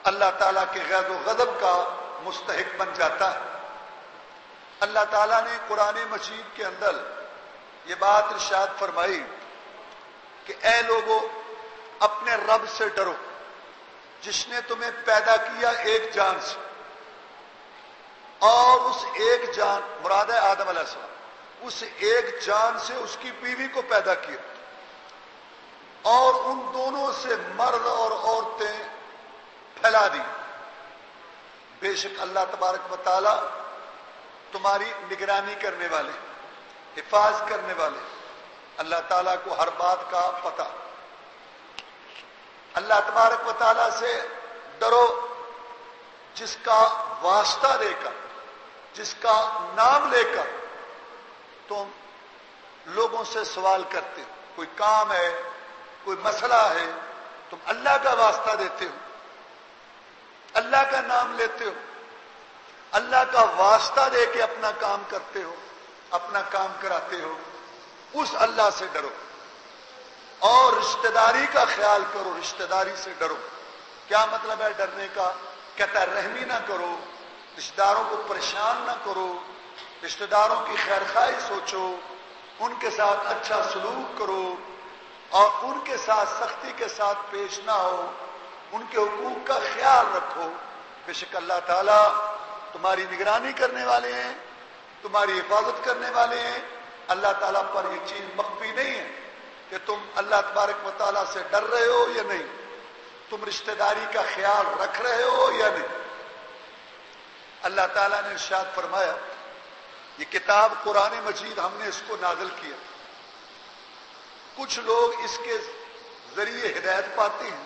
اللہ تعالیٰ کے غیظ و غضب کا مستحق بن جاتا ہے۔ اللہ تعالیٰ نے قرآن مجید کے اندر یہ بات ارشاد فرمائی کہ اے لوگو اپنے رب سے ڈرو جس نے تمہیں پیدا کیا ایک جان سے، اور اس ایک جان مراد ہے آدم علیہ السلام، اس ایک جان سے اس کی بیوی کو پیدا کیا اور ان دونوں سے مرد اور عورتیں پھیلا دی۔ بے شک اللہ تبارک و تعالی تمہاری نگرانی کرنے والے، حفاظ کرنے والے، اللہ تعالیٰ کو ہر بات کا پتہ۔ اللہ تبارک و تعالیٰ سے ڈرو جس کا واسطہ لے کر، جس کا نام لے کر تم لوگوں سے سوال کرتے ہو، کوئی کام ہے، کوئی مسئلہ ہے، تم اللہ کا واسطہ دیتے ہو، اللہ کا نام لیتے ہو، اللہ کا واسطہ دے کے اپنا کام کرتے ہو، اپنا کام کراتے ہو، اس اللہ سے ڈرو اور رشتہ داری کا خیال کرو، رشتہ داری سے ڈرو۔ کیا مطلب ہے ڈرنے کا؟ کہتا رحمی نہ کرو، رشتہ داروں کو پریشان نہ کرو، رشتہ داروں کی خیر خواہی سوچو، ان کے ساتھ اچھا سلوک کرو اور ان کے ساتھ سختی کے ساتھ پیش نہ ہو، ان کے حقوق کا خیال رکھو۔ بے شک اللہ تعالیٰ تمہاری نگرانی کرنے والے ہیں، تمہاری حفاظت کرنے والے ہیں۔ اللہ تعالیٰ پر یہ چیز مخفی نہیں ہے کہ تم اللہ تبارک و تعالیٰ سے ڈر رہے ہو یا نہیں، تم رشتہ داری کا خیال رکھ رہے ہو یا نہیں۔ اللہ تعالیٰ نے ارشاد فرمایا یہ کتاب قرآن مجید ہم نے اس کو نازل کیا، کچھ لوگ اس کے ذریعے ہدایت پاتے ہیں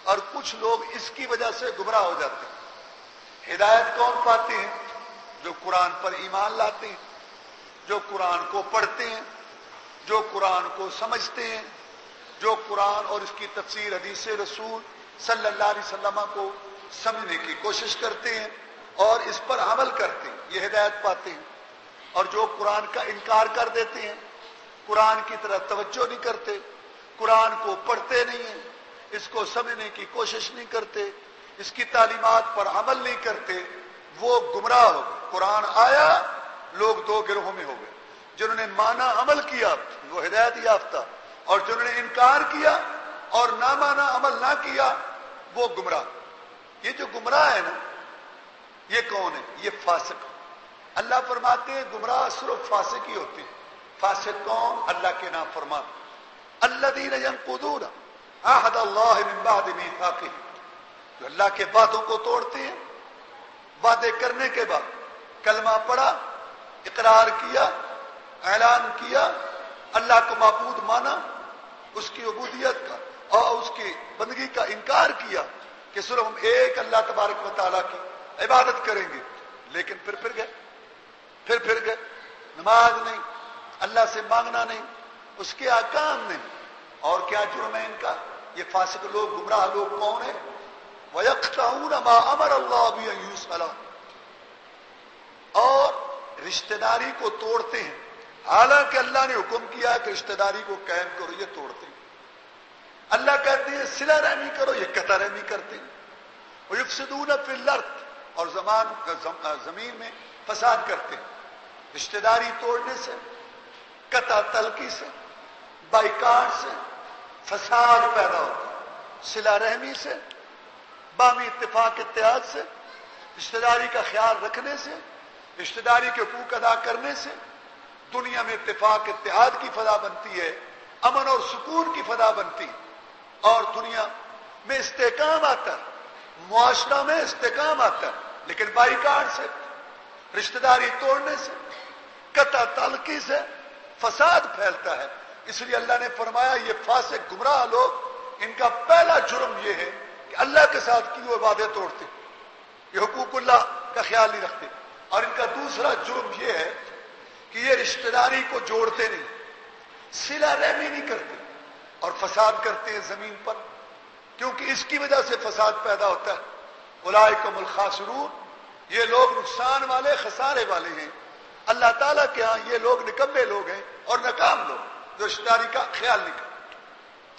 اور کچھ لوگ اس کی وجہ سے گمراہ ہو جاتے ہیں۔ ہدایت کون پاتے ہیں؟ جو قرآن پر ایمان لاتے ہیں، جو قرآن کو پڑھتے ہیں، جو قرآن کو سمجھتے ہیں، جو قرآن اور اس کی تفسیر حدیث رسول صلی اللہ علیہ وسلم کو سمجھنے کی کوشش کرتے ہیں اور اس پر عمل کرتے ہیں، یہ ہدایت پاتے ہیں۔ اور جو قرآن کا انکار کر دیتے ہیں، قرآن کی طرف توجہ نہیں کرتے، قرآن کو پڑھتے نہیں ہیں، اس کو سمجھنے کی کوشش نہیں کرتے، اس کی تعلیمات پر عمل نہیں کرتے، وہ گمراہ ہو گئے۔ قرآن آیا، لوگ دو گروہوں میں ہو گئے، جنہوں نے مانا عمل کیا وہ ہدایت یافتہ، اور جنہوں نے انکار کیا اور نہ مانا عمل نہ کیا وہ گمراہ۔ یہ جو گمراہ ہے نا، یہ کون ہے؟ یہ فاسق۔ اللہ فرماتے ہیں گمراہ صرف فاسق ہی ہوتے ہیں۔ فاسق کون؟ اللہ کے نام فرمان، الذین ینقضون عہد اللہ من بعد میثاقہ، جو اللہ کے وعدوں کو توڑتے ہیں، وعدے کرنے کے بعد کلمہ پڑھا، اقرار کیا، اعلان کیا، اللہ کو معبود مانا، اس کی عبودیت کا اور اس کی بندگی کا انکار کیا کہ صرف ہم ایک اللہ تبارک و تعالیٰ کی عبادت کریں گے، لیکن پھر گئے، نماز نہیں، اللہ سے مانگنا نہیں، اس کے احکام نہیں، اور کیا جرم ہے ان کا؟ یہ فاسق لوگ، گمراہ لوگ کون ہیں؟ وَيَقْطَعُونَ مَا أَمَرَ اللَّهُ بِأَن يُوصَلَ، اور رشتہ داری کو توڑتے ہیں، حالانکہ اللہ نے حکم کیا کہ رشتہ داری کو قائم کرو، یہ توڑتے ہیں۔ اللہ کہتے ہیں صلہ رحمی کرو، یہ قطع رحمی کرتے ہیں۔ وَيُفْسِدُونَ فِي الْأَرْضِ، اور زمین میں فساد کرتے ہیں۔ رشتہ داری توڑنے سے، قطع تلقی سے، بائیکاٹ سے فساد پیدا ہوتا ہے۔ صلہ رحمی سے، باہمی اتفاق اتحاد سے، رشتہ داری کا خیال رکھنے سے، رشتہ داری کے حقوق ادا کرنے سے دنیا میں اتفاق اتحاد کی فضا بنتی ہے، امن اور سکون کی فضا بنتی ہے، اور دنیا میں استحکام آتا ہے، معاشرہ میں استحکام آتا ہے۔ لیکن بائیکاٹ سے، رشتہ داری توڑنے سے، قطع تعلقی سے فساد پھیلتا ہے۔ اس لیے اللہ نے فرمایا یہ فاسق گمراہ لوگ، ان کا پہلا جرم یہ ہے کہ اللہ کے ساتھ کی ہوئے وعدے توڑتے، یہ حقوق اللہ کا خیال نہیں رکھتے، اور ان کا دوسرا جرم یہ ہے کہ یہ رشتہ داری کو جوڑتے نہیں، صلہ رحمی نہیں کرتے اور فساد کرتے ہیں زمین پر، کیونکہ اس کی وجہ سے فساد پیدا ہوتا ہے۔ اولئک هم الخاسرون، یہ لوگ نقصان والے، خسارے والے ہیں۔ اللہ تعالیٰ کے ہاں یہ لوگ نکمے لوگ ہیں اور ناکام لوگ جو رشتہ داری کا خیال نہیں کرتے۔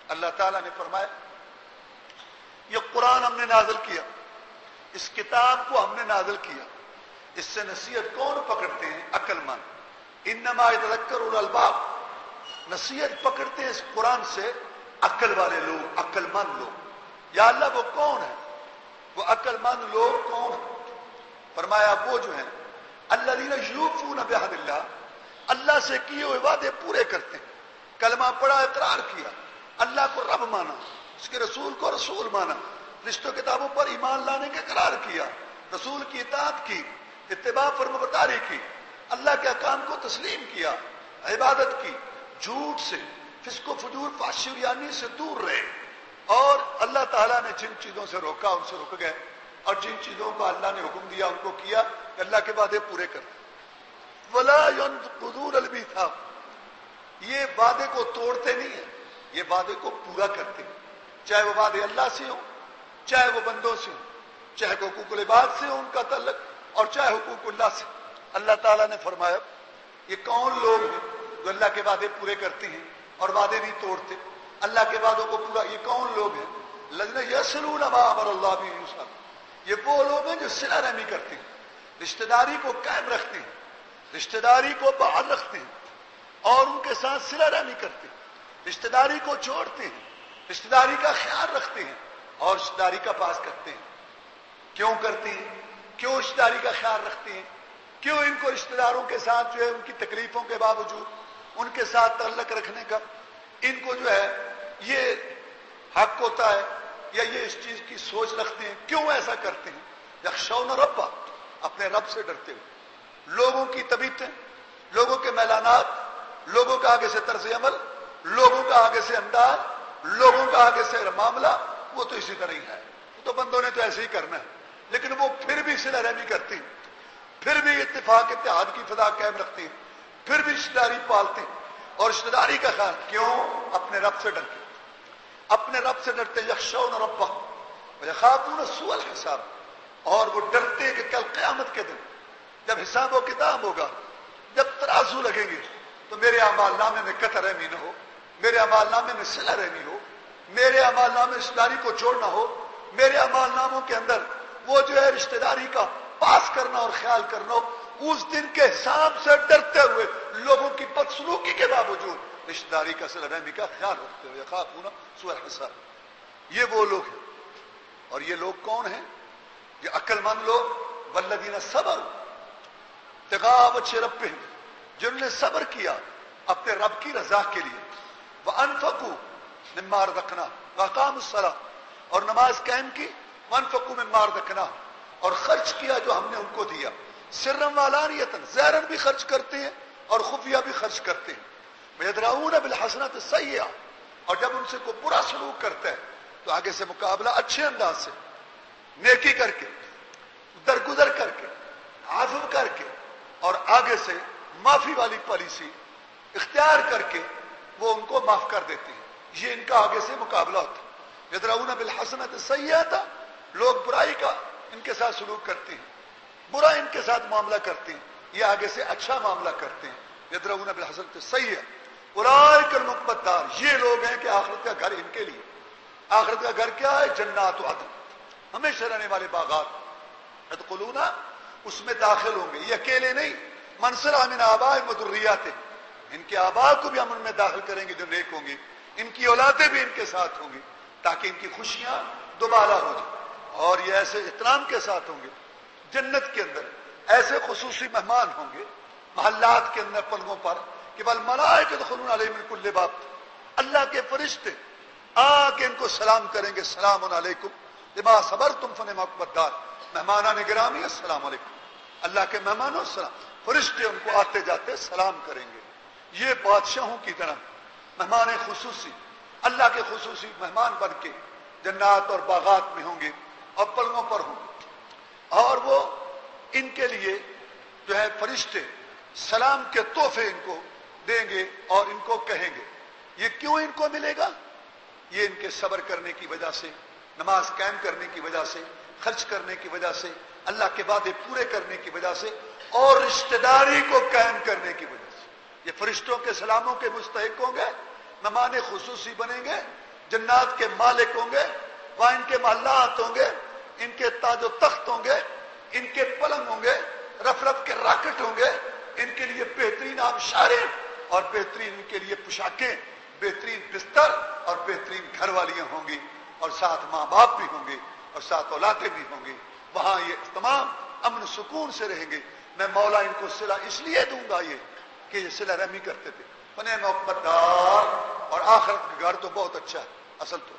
اللہ تعالیٰ نے فرمایا یہ قرآن ہم نے نازل کیا اس کتاب کو ہم نے نازل کیا، اس سے نصیحت کون پکڑتے ہیں؟ عقل مند۔ انما یتذکر اولو الالباب، نصیحت پکڑتے ہیں اس قرآن سے عقل والے لوگ، عقل مند لوگ۔ یا اللہ وہ کون ہے؟ وہ عقل مند لوگ کون ہیں؟ فرمایا وہ جو ہیں الذین یوفون بعہد اللہ، اللہ سے کیے ہوئے وعدے پورے کرتے ہیں۔ کلمہ پڑھا، اقرار کیا، اللہ کو رب مانا، اس کے رسول کو رسول مانا، رشتوں کتابوں پر ایمان لانے کا اقرار کیا، رسول کی اطاعت کی، اتباع فرمانبرداری کی، اللہ کے احکام کو تسلیم کیا، عبادت کی، جھوٹ سے، فسق و فجور، فحش و ریانی سے دور رہے، اور اللہ تعالیٰ نے جن چیزوں سے روکا ان سے رک گئے، اور جن چیزوں کو اللہ نے حکم دیا ان کو کیا، کہ اللہ کے وعدے پورے کرتے۔ ولا ينقضون الميثاق، یہ وعدے کو توڑتے نہیں ہیں، یہ وعدے کو پورا کرتے ہیں، چاہے وہ وعدے اللہ سے ہوں، چاہے وہ بندوں سے ہوں، چاہے حقوق العباد سے ہو ان کا تعلق، اور چاہے حقوق اللہ سے۔ اللہ تعالیٰ نے فرمایا یہ کون لوگ ہیں جو اللہ کے وعدے پورے کرتے ہیں اور وعدے نہیں توڑتے، اللہ کے وعدوں کو پورا، یہ کون لوگ ہیں؟ الذین یصلون ما امر اللہ بہ یوصل، یہ وہ لوگ ہیں جو صلہ رحمی کرتے ہیں، رشتہ داری کو قائم رکھتے ہیں، رشتہ داری کو بحال رکھتے ہیں، اور ان کے ساتھ صلہ رحمی کرتے ہیں، رشتہ داری کو چھوڑتے ہیں، رشتہ داری کا خیال رکھتے ہیں، اور رشتہ داری کا پاس کرتے ہیں۔ کیوں کرتے ہیں؟ کیوں رشتہ داری کا خیال رکھتے ہیں؟ کیوں ان کو رشتہ داروں کے ساتھ جو ہے ان کی تکلیفوں کے باوجود ان کے ساتھ تعلق رکھنے کا ان کو جو ہے یہ حق ہوتا ہے، یا یہ اس چیز کی سوچ رکھتے ہیں؟ کیوں ایسا کرتے ہیں؟ یخشون ربہ، اپنے رب سے ڈرتے ہوئے۔ لوگوں کی طبیعتیں، لوگوں کے میلانات، لوگوں کا آگے سے طرز عمل، لوگوں کا آگے سے انداز، لوگوں کا آگے سے معاملہ، وہ تو اسی طرح ہی ہے، وہ تو بندوں نے تو ایسے ہی کرنا ہے، لیکن وہ پھر بھی صلہ رحمی کرتے ہیں، پھر بھی اتفاق اتحاد کی فضا قائم رکھتے ہیں، پھر بھی رشتہ داری پالتے ہیں، اور رشتہ داری کا خیال کیوں؟ اپنے رب سے ڈرتے، اپنے رب سے ڈرتے۔ یخشون ربہ ویخافون سوء الحساب، اور وہ ڈرتے ہیں کہ کل قیامت کے دن جب حساب و کتاب ہوگا، جب ترازو لگیں گے، تو میرے اعمال نامے میں قطع رحمی نہ ہو، میرے اعمال نامے میں صلہ رحمی ہو، میرے اعمال نامے رشتہ داری کو چھوڑنا ہو، میرے اعمال ناموں کے اندر وہ جو ہے رشتہ داری کا پاس کرنا اور خیال کرنا ہو۔ اس دن کے حساب سے ڈرتے ہوئے، لوگوں کی بدسلوکی کے باوجود رشتہ داری کا صلہ رحمی کا خیال رکھتے ہوئے، یخافون سوء الحساب، یہ وہ لوگ ہیں۔ اور یہ لوگ کون ہیں؟ یہ عقل مند لوگ، والذین صبروا ابتغاء وجہ ربہم، جنہوں نے صبر کیا اپنے رب کی رضا کے لیے، وانفقوا مما رزقناہم واقاموا الصلاۃ، اور نماز قائم کی، وانفقوا مما رزقناہم، اور خرچ کیا جو ہم نے ان کو دیا، سرا وعلانیۃ، ظاہراً بھی خرچ کرتے ہیں اور خفیہ بھی خرچ کرتے ہیں، ویدرؤون بالحسنۃ السیئۃ، اور جب ان سے کوئی برا سلوک کرتا ہے تو آگے سے مقابلہ اچھے انداز سے، نیکی کر کے، درگزر کر کے، عفو کر کے، اور آگے سے معافی والی پالیسی اختیار کر کے وہ ان کو معاف کر دیتے ہیں۔ یہ ان کا آگے سے مقابلہ ہوتا ہے۔ یدرؤون بالحسنۃ السیئۃ، لوگ برائی کا ان کے ساتھ سلوک کرتے ہیں، برا ان کے ساتھ معاملہ کرتے ہیں، یہ آگے سے اچھا معاملہ کرتے ہیں۔ یدرؤون بالحسنۃ السیئۃ اولئک المقبتار، یہ لوگ ہیں کہ آخرت کا گھر ان کے لیے، آخرت کا گھر کیا ہے؟ جنات عدن، ہمیشہ رہنے والے باغات، یدخلون، اس میں داخل ہوں گے، یہ اکیلے نہیں، من صلح من آبائہم وذریاتہم، ان کے آباء کو بھی ہم ان میں داخل کریں گے جو نیک ہوں گے، ان کی اولادیں بھی ان کے ساتھ ہوں گی، تاکہ ان کی خوشیاں دوبارہ ہو جائیں، اور یہ ایسے احترام کے ساتھ ہوں گے۔ جنت کے اندر ایسے خصوصی مہمان ہوں گے محلات کے اندر، پلگوں پر، کہ والملائکۃ یدخلون علیہم من کل باب، اللہ کے فرشتے آ کے ان کو سلام کریں گے، سلام علیکم بما صبرتم فنعم عقبی الدار، مہمانان گرامی السلام علیکم، اللہ کے مہمانوں سلام، فرشتے ان کو آتے جاتے سلام کریں گے۔ یہ بادشاہوں کی طرح مہمان خصوصی، اللہ کے خصوصی مہمان بن کے جنات اور باغات میں ہوں گے اور پلنگوں پر ہوں گے، اور وہ ان کے لیے جو ہے فرشتے سلام کے تحفے ان کو دیں گے اور ان کو کہیں گے۔ یہ کیوں ان کو ملے گا؟ یہ ان کے صبر کرنے کی وجہ سے، نماز قائم کرنے کی وجہ سے، خرچ کرنے کی وجہ سے، اللہ کے وعدے پورے کرنے کی وجہ سے، اور رشتہ داری کو قائم کرنے کی وجہ سے یہ فرشتوں کے سلاموں کے مستحق ہوں گے، مہمان خصوصی بنیں گے، جنات کے مالک ہوں گے، وہاں ان کے محلات ہوں گے، ان کے پاس جو تخت ہوں گے، ان کے پلنگ ہوں گے، رف رف کے راکٹ ہوں گے، ان کے لیے بہترین آبشاریں اور بہترین ان کے لیے پوشاکیں، بہترین بستر اور بہترین گھر والیاں ہوں گی، اور ساتھ ماں باپ بھی ہوں گے اور ساتھ اولادیں بھی ہوں گی. وہاں یہ تمام امن سکون سے رہیں گے. میں مولا ان کو صلہ اس لیے دوں گا یہ کہ یہ صلہ رحمی کرتے تھے. فنے مقدار اور آخرت کا گھر تو بہت اچھا ہے اصل تو.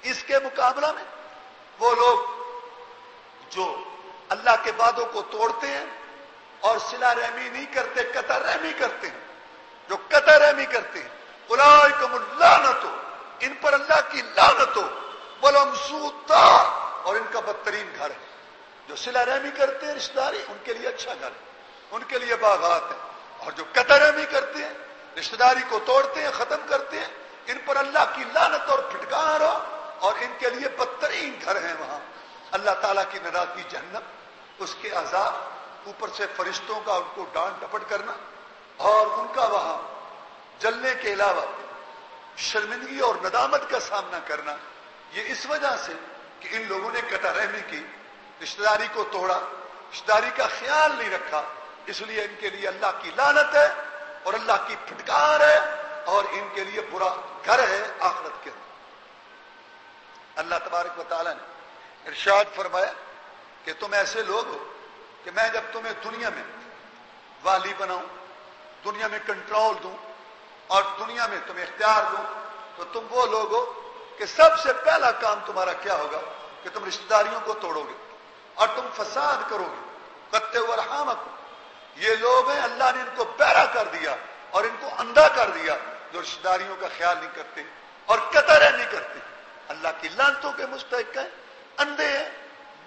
اس کے مقابلہ میں وہ لوگ جو اللہ کے وعدوں کو توڑتے ہیں اور صلہ رحمی نہیں کرتے، قطع رحمی کرتے ہیں، جو قطع رحمی کرتے ہیں، اولئکم اللعنۃ، ان پر اللہ کی لعنت ہو، ولہم سوء الدار، اور ان کا بدترین گھر ہے. جو صلہ رحمی کرتے ہیں رشتہ داری، ان کے لیے اچھا گھر ہے، ان کے لیے باغات ہیں. اور جو قطع رحمی کرتے ہیں، رشتہ داری کو توڑتے ہیں، ختم کرتے ہیں، ان پر اللہ کی لعنت اور پھٹکار ہو، اور ان کے لیے بدترین گھر ہیں. وہاں اللہ تعالیٰ کی ناراضگی جہنم، اس کے عذاب، اوپر سے فرشتوں کا ان کو ڈانٹ ڈپٹ کرنا، اور ان کا وہاں جلنے کے علاوہ شرمندگی اور ندامت کا سامنا کرنا. یہ اس وجہ سے کہ ان لوگوں نے قطع رحمی کی، رشتہ داری کو توڑا، رشتہ داری کا خیال نہیں رکھا، اس لیے ان کے لیے اللہ کی لعنت ہے اور اللہ کی پھٹکار ہے، اور ان کے لیے برا گھر ہے آخرت کے اندر. اللہ تبارک و تعالیٰ نے ارشاد فرمایا کہ تم ایسے لوگ ہو کہ میں جب تمہیں دنیا میں والی بناؤں، دنیا میں کنٹرول دوں اور دنیا میں تمہیں اختیار دوں، تو تم وہ لوگ ہو کہ سب سے پہلا کام تمہارا کیا ہوگا کہ تم رشتہ داریوں کو توڑو گے اور تم فساد کرو گے. قطع ارحامکم، یہ لوگ ہیں اللہ نے ان کو بہرا کر دیا اور ان کو اندھا کر دیا جو رشتہ داریوں کا خیال نہیں کرتے اور قطع رحمی کرتے. اللہ کی لعنتوں کے مستحق ہیں، اندھے ہیں،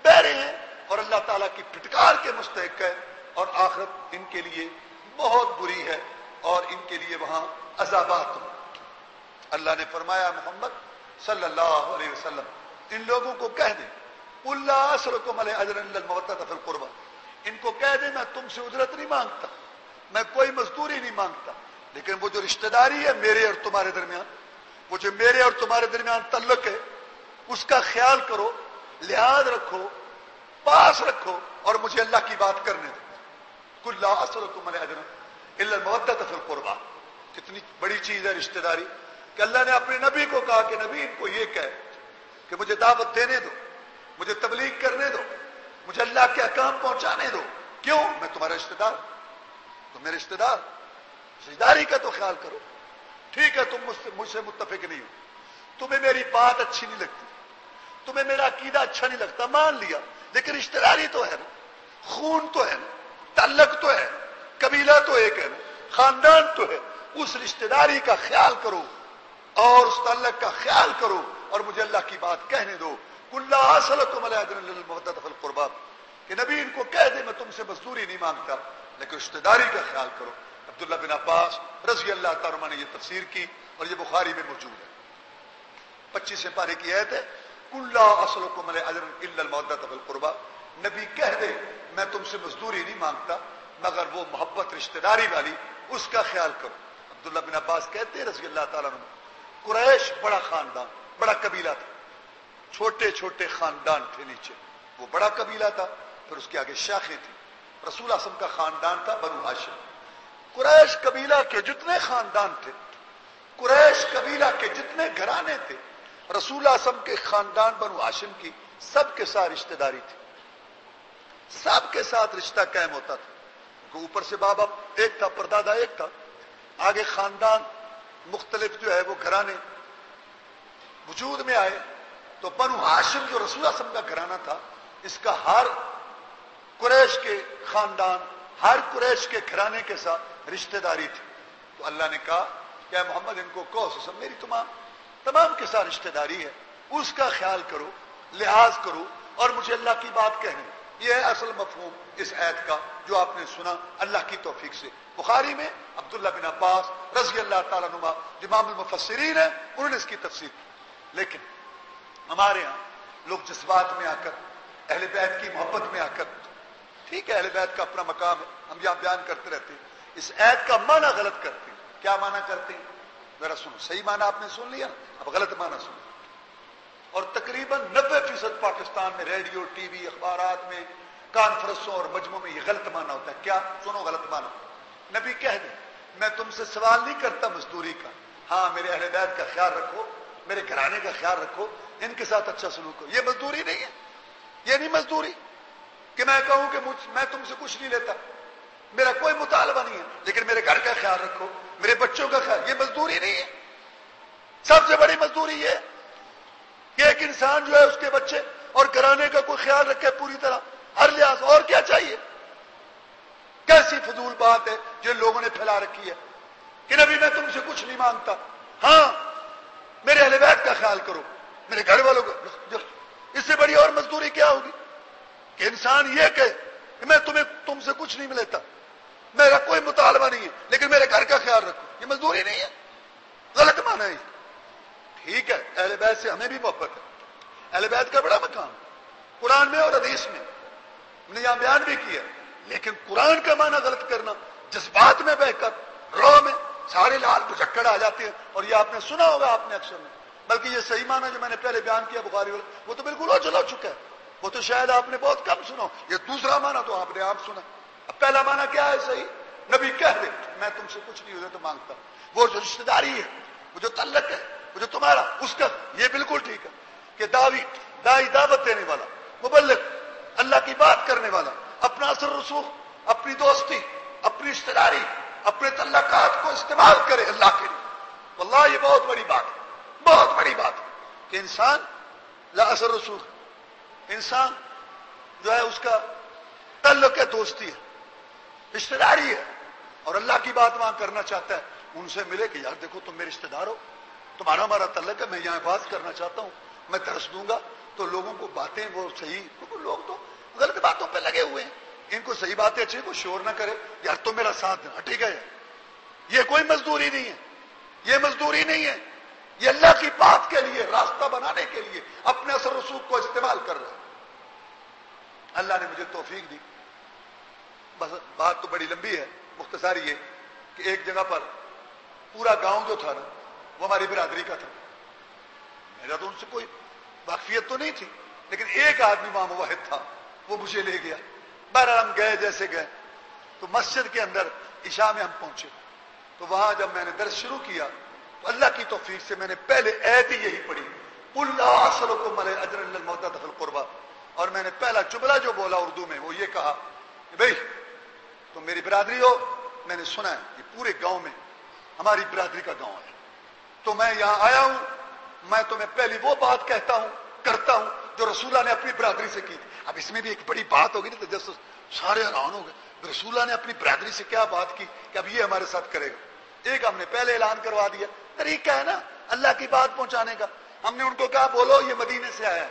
بہرے ہیں، اور اللہ تعالیٰ کی پھٹکار کے مستحق ہے، اور آخرت ان کے لیے بہت بری ہے اور ان کے لیے وہاں عذابات ہوں. اللہ نے فرمایا محمد صلی اللہ علیہ وسلم ان لوگوں کو کہہ دیں قل لا اسألکم علیہ اجرا الا المودۃ فی القربى، ان کو کہہ دیں میں تم سے اجرت نہیں مانگتا، میں کوئی مزدوری نہیں مانگتا، لیکن وہ جو رشتہ داری ہے میرے اور تمہارے درمیان، وہ جو میرے اور تمہارے درمیان تعلق ہے، اس کا خیال کرو، لحاظ رکھو، پاس رکھو، اور مجھے اللہ کی بات کرنے دو. قل لا اسألکم علیہ اجرا الا المودۃ فی القربى. کتنی بڑی چیز ہے رشتہ داری کہ اللہ نے اپنے نبی کو کہا کہ نبی ان کو یہ کہے کہ مجھے دعوت دینے دو، مجھے تبلیغ کرنے دو، مجھے اللہ کے احکام پہنچانے دو. کیوں؟ میں تمہارا رشتہ دار، تم میرے رشتہ دار، رشتہ داری کا تو خیال کرو. ٹھیک ہے تم مجھ سے متفق نہیں ہو، تمہیں میری بات اچھی نہیں لگتی، تمہیں میرا عقیدہ اچھا نہیں لگتا، مان لیا، لیکن رشتہ داری تو ہے نا، خون تو ہے نا، تعلق تو ہے، قبیلہ تو ایک ہے نا، خاندان تو ہے. اس رشتہ داری کا خیال کرو اور اس تعلق کا خیال کرو اور مجھے اللہ کی بات کہنے دو. قل لا اسألکم علیہ اجرا الا المودۃ فی القربى، کہ نبی ان کو کہہ دے میں تم سے مزدوری نہیں مانگتا لیکن رشتہ داری کا خیال کرو. عبداللہ بن عباس رضی اللہ تعالیٰ عنہ نے یہ تفسیر کی اور یہ بخاری میں موجود ہے. 25 پارے کی آیت ہے قل لا اسألکم علیہ اجرا الا المودۃ فی القربى، نبی کہہ دے میں تم سے مزدوری نہیں مانگتا مگر وہ محبت رشتہ داری والی، اس کا خیال کرو. عبداللہ بن عباس کہتے ہیں رضی اللہ تعالیٰ عنہ قریش بڑا خاندان، بڑا قبیلہ تھا، چھوٹے چھوٹے خاندان تھے نیچے، وہ بڑا قبیلہ تھا، پھر اس کے آگے شاخیں تھیں. رسول اللہ صلی اللہ علیہ وسلم کا خاندان تھا بنو ہاشم. قریش قبیلہ کے جتنے خاندان تھے، قریش قبیلہ کے جتنے گھرانے تھے، رسول اللہ صلی اللہ علیہ وسلم کے خاندان بنو ہاشم کی سب کے ساتھ رشتہ داری تھی، سب کے ساتھ رشتہ قائم ہوتا تھا. اوپر سے بابا ایک تھا، پردادا ایک تھا، آگے خاندان مختلف جو ہے وہ گھرانے وجود میں آئے. تو بنو ہاشم جو رسول اللہ صلی اللہ علیہ وسلم کا گھرانہ تھا، اس کا ہر قریش کے خاندان، ہر قریش کے گھرانے کے ساتھ رشتہ داری تھی. تو اللہ نے کہا کہ اے محمد ان کو کہو سب میری تمام کے ساتھ رشتہ داری ہے، اس کا خیال کرو، لحاظ کرو اور مجھے اللہ کی بات کہنے. یہ ہے اصل مفہوم اس آیت کا جو آپ نے سنا اللہ کی توفیق سے. بخاری میں عبداللہ بن عباس رضی اللہ تعالیٰ عنہ امام المفسرین ہیں، انہوں نے اس کی تفسیر کی. لیکن ہمارے ہاں لوگ جذبات میں آ کر، اہل بیت کی محبت میں آ کر، ٹھیک ہے اہل بیت کا اپنا مقام ہے، ہم یہاں بیان کرتے رہتے ہیں، اس آیت کا معنی غلط کرتے ہیں. کیا معنی کرتے ہیں؟ ذرا سنو، صحیح معنی آپ نے سن لیا، اب غلط معنی سنو. اور تقریباً 90% پاکستان میں ریڈیو ٹی وی اخبارات میں کانفرنسوں اور مجموعوں میں یہ غلط مانا ہوتا ہے. کیا سنو غلط مانا؟ نبی کہہ دیں میں تم سے سوال نہیں کرتا مزدوری کا، ہاں میرے اہل بیت کا خیال رکھو، میرے گھرانے کا خیال رکھو، ان کے ساتھ اچھا سلوک کرو. یہ مزدوری نہیں ہے، یہ نہیں مزدوری کہ میں کہوں کہ میں تم سے کچھ نہیں لیتا، میرا کوئی مطالبہ نہیں ہے، لیکن میرے گھر کا خیال رکھو، میرے بچوں کا خیال. یہ مزدوری نہیں ہے. سب سے بڑی مزدوری یہ کہ ایک انسان جو ہے اس کے بچے اور گھرانے کا کوئی خیال رکھے پوری طرح ہر لحاظ. اور کیا چاہیے؟ کیسی فضول بات ہے جو لوگوں نے پھیلا رکھی ہے کہ نبی میں تم سے کچھ نہیں مانگتا، ہاں میرے اہل بیت کا خیال کرو، میرے گھر والوں کا. اس سے بڑی اور مزدوری کیا ہوگی کہ انسان یہ کہے کہ میں تم سے کچھ نہیں لیتا، میرا کوئی مطالبہ نہیں ہے، لیکن میرے گھر کا خیال رکھو. یہ مزدوری نہیں ہے، غلط مانا ہے. ٹھیک ہے اہل بیت سے ہمیں بھی محبت ہے، اہل بیت کا بڑا مقام قرآن میں اور حدیث میں ہم نے یہاں بیان بھی کیا، لیکن قرآن کا معنی غلط کرنا، جذبات میں بہ کر رو میں سارے لال بجکڑ آ جاتے ہیں. اور یہ آپ نے سنا ہوگا، آپ نے اکثر میں، بلکہ یہ صحیح معنی جو میں نے پہلے بیان کیا بخاری والا وہ تو بالکل ہو چلا چکا ہے، وہ تو شاید آپ نے بہت کم سنا. یہ دوسرا معنی تو آپ نے آپ سنا. اب پہلا معنی کیا ہے صحیح؟ نبی کہہ دے میں تم سے کچھ نہیں ہوتا تو مانگتا، وہ جو رشتے داری ہے، وہ جو تعلق ہے، وہ جو تمہارا اس کا، یہ بالکل ٹھیک ہے کہ دائی دعوت دینے والا، مبلغ، اللہ کی بات کرنے والا اپنا اثر رسوخ، اپنی دوستی، اپنی رشتے داری، اپنے تعلقات کو استعمال کرے اللہ کے لیے. واللہ یہ بہت بڑی بات ہے، بہت بڑی بات ہے کہ انسان لا اثر رسوخ، انسان جو ہے اس کا تعلق ہے، دوستی ہے، رشتے داری ہے، اور اللہ کی بات وہاں کرنا چاہتا ہے. ان سے ملے کہ یار دیکھو تم میرے رشتے دار ہو، تمہارا ہمارا تعلق ہے، میں یہاں بات کرنا چاہتا ہوں، میں درس دوں گا. تو لوگوں کو باتیں وہ صحیح، لوگ تو غلط باتوں پہ لگے ہوئے ہیں، ان کو صحیح باتیں اچھی، کوئی شور نہ کرے یار تم میرا ساتھ دینا، ٹھیک ہے. یہ کوئی مزدوری نہیں ہے، یہ مزدوری نہیں ہے، یہ اللہ کی بات کے لیے، راستہ بنانے کے لیے اپنے اثر رسوخ کو استعمال کر رہا ہے. اللہ نے مجھے توفیق دی. بس بات تو بڑی لمبی ہے، مختصر یہ کہ ایک جگہ پر پورا گاؤں جو تھا نا وہ ہماری برادری کا تھا. میرا تو ان سے کوئی واقفیت تو نہیں تھی، لیکن ایک آدمی وہاں موحد تھا، وہ مجھے لے گیا. بہرحال ہم گئے، جیسے گئے تو مسجد کے اندر عشاء میں ہم پہنچے. تو وہاں جب میں نے درس شروع کیا تو اللہ کی توفیق سے میں نے پہلے ایت ہی یہی پڑھی، قل لا اسألکم علیہ اجرا الا المودۃ فی القربى. اور میں نے پہلا جملہ جو بولا اردو میں وہ یہ کہا کہ بھائی تم میری برادری ہو. میں نے سنا ہے کہ پورے گاؤں میں ہماری برادری کا گاؤں ہے، تو میں یہاں آیا ہوں، میں تمہیں پہلی وہ بات کہتا ہوں، کرتا ہوں جو رسول اللہ نے اپنی برادری سے کی. اب اس میں بھی ایک بڑی بات ہوگی نا، تو جیسے سارے حیران ہو گئے، رسول اللہ نے اپنی برادری سے کیا بات کی کہ اب یہ ہمارے ساتھ کرے گا. ایک ہم نے پہلے اعلان کروا دیا، طریقہ ہے نا اللہ کی بات پہنچانے کا. ہم نے ان کو کہا بولو یہ مدینے سے آیا ہے.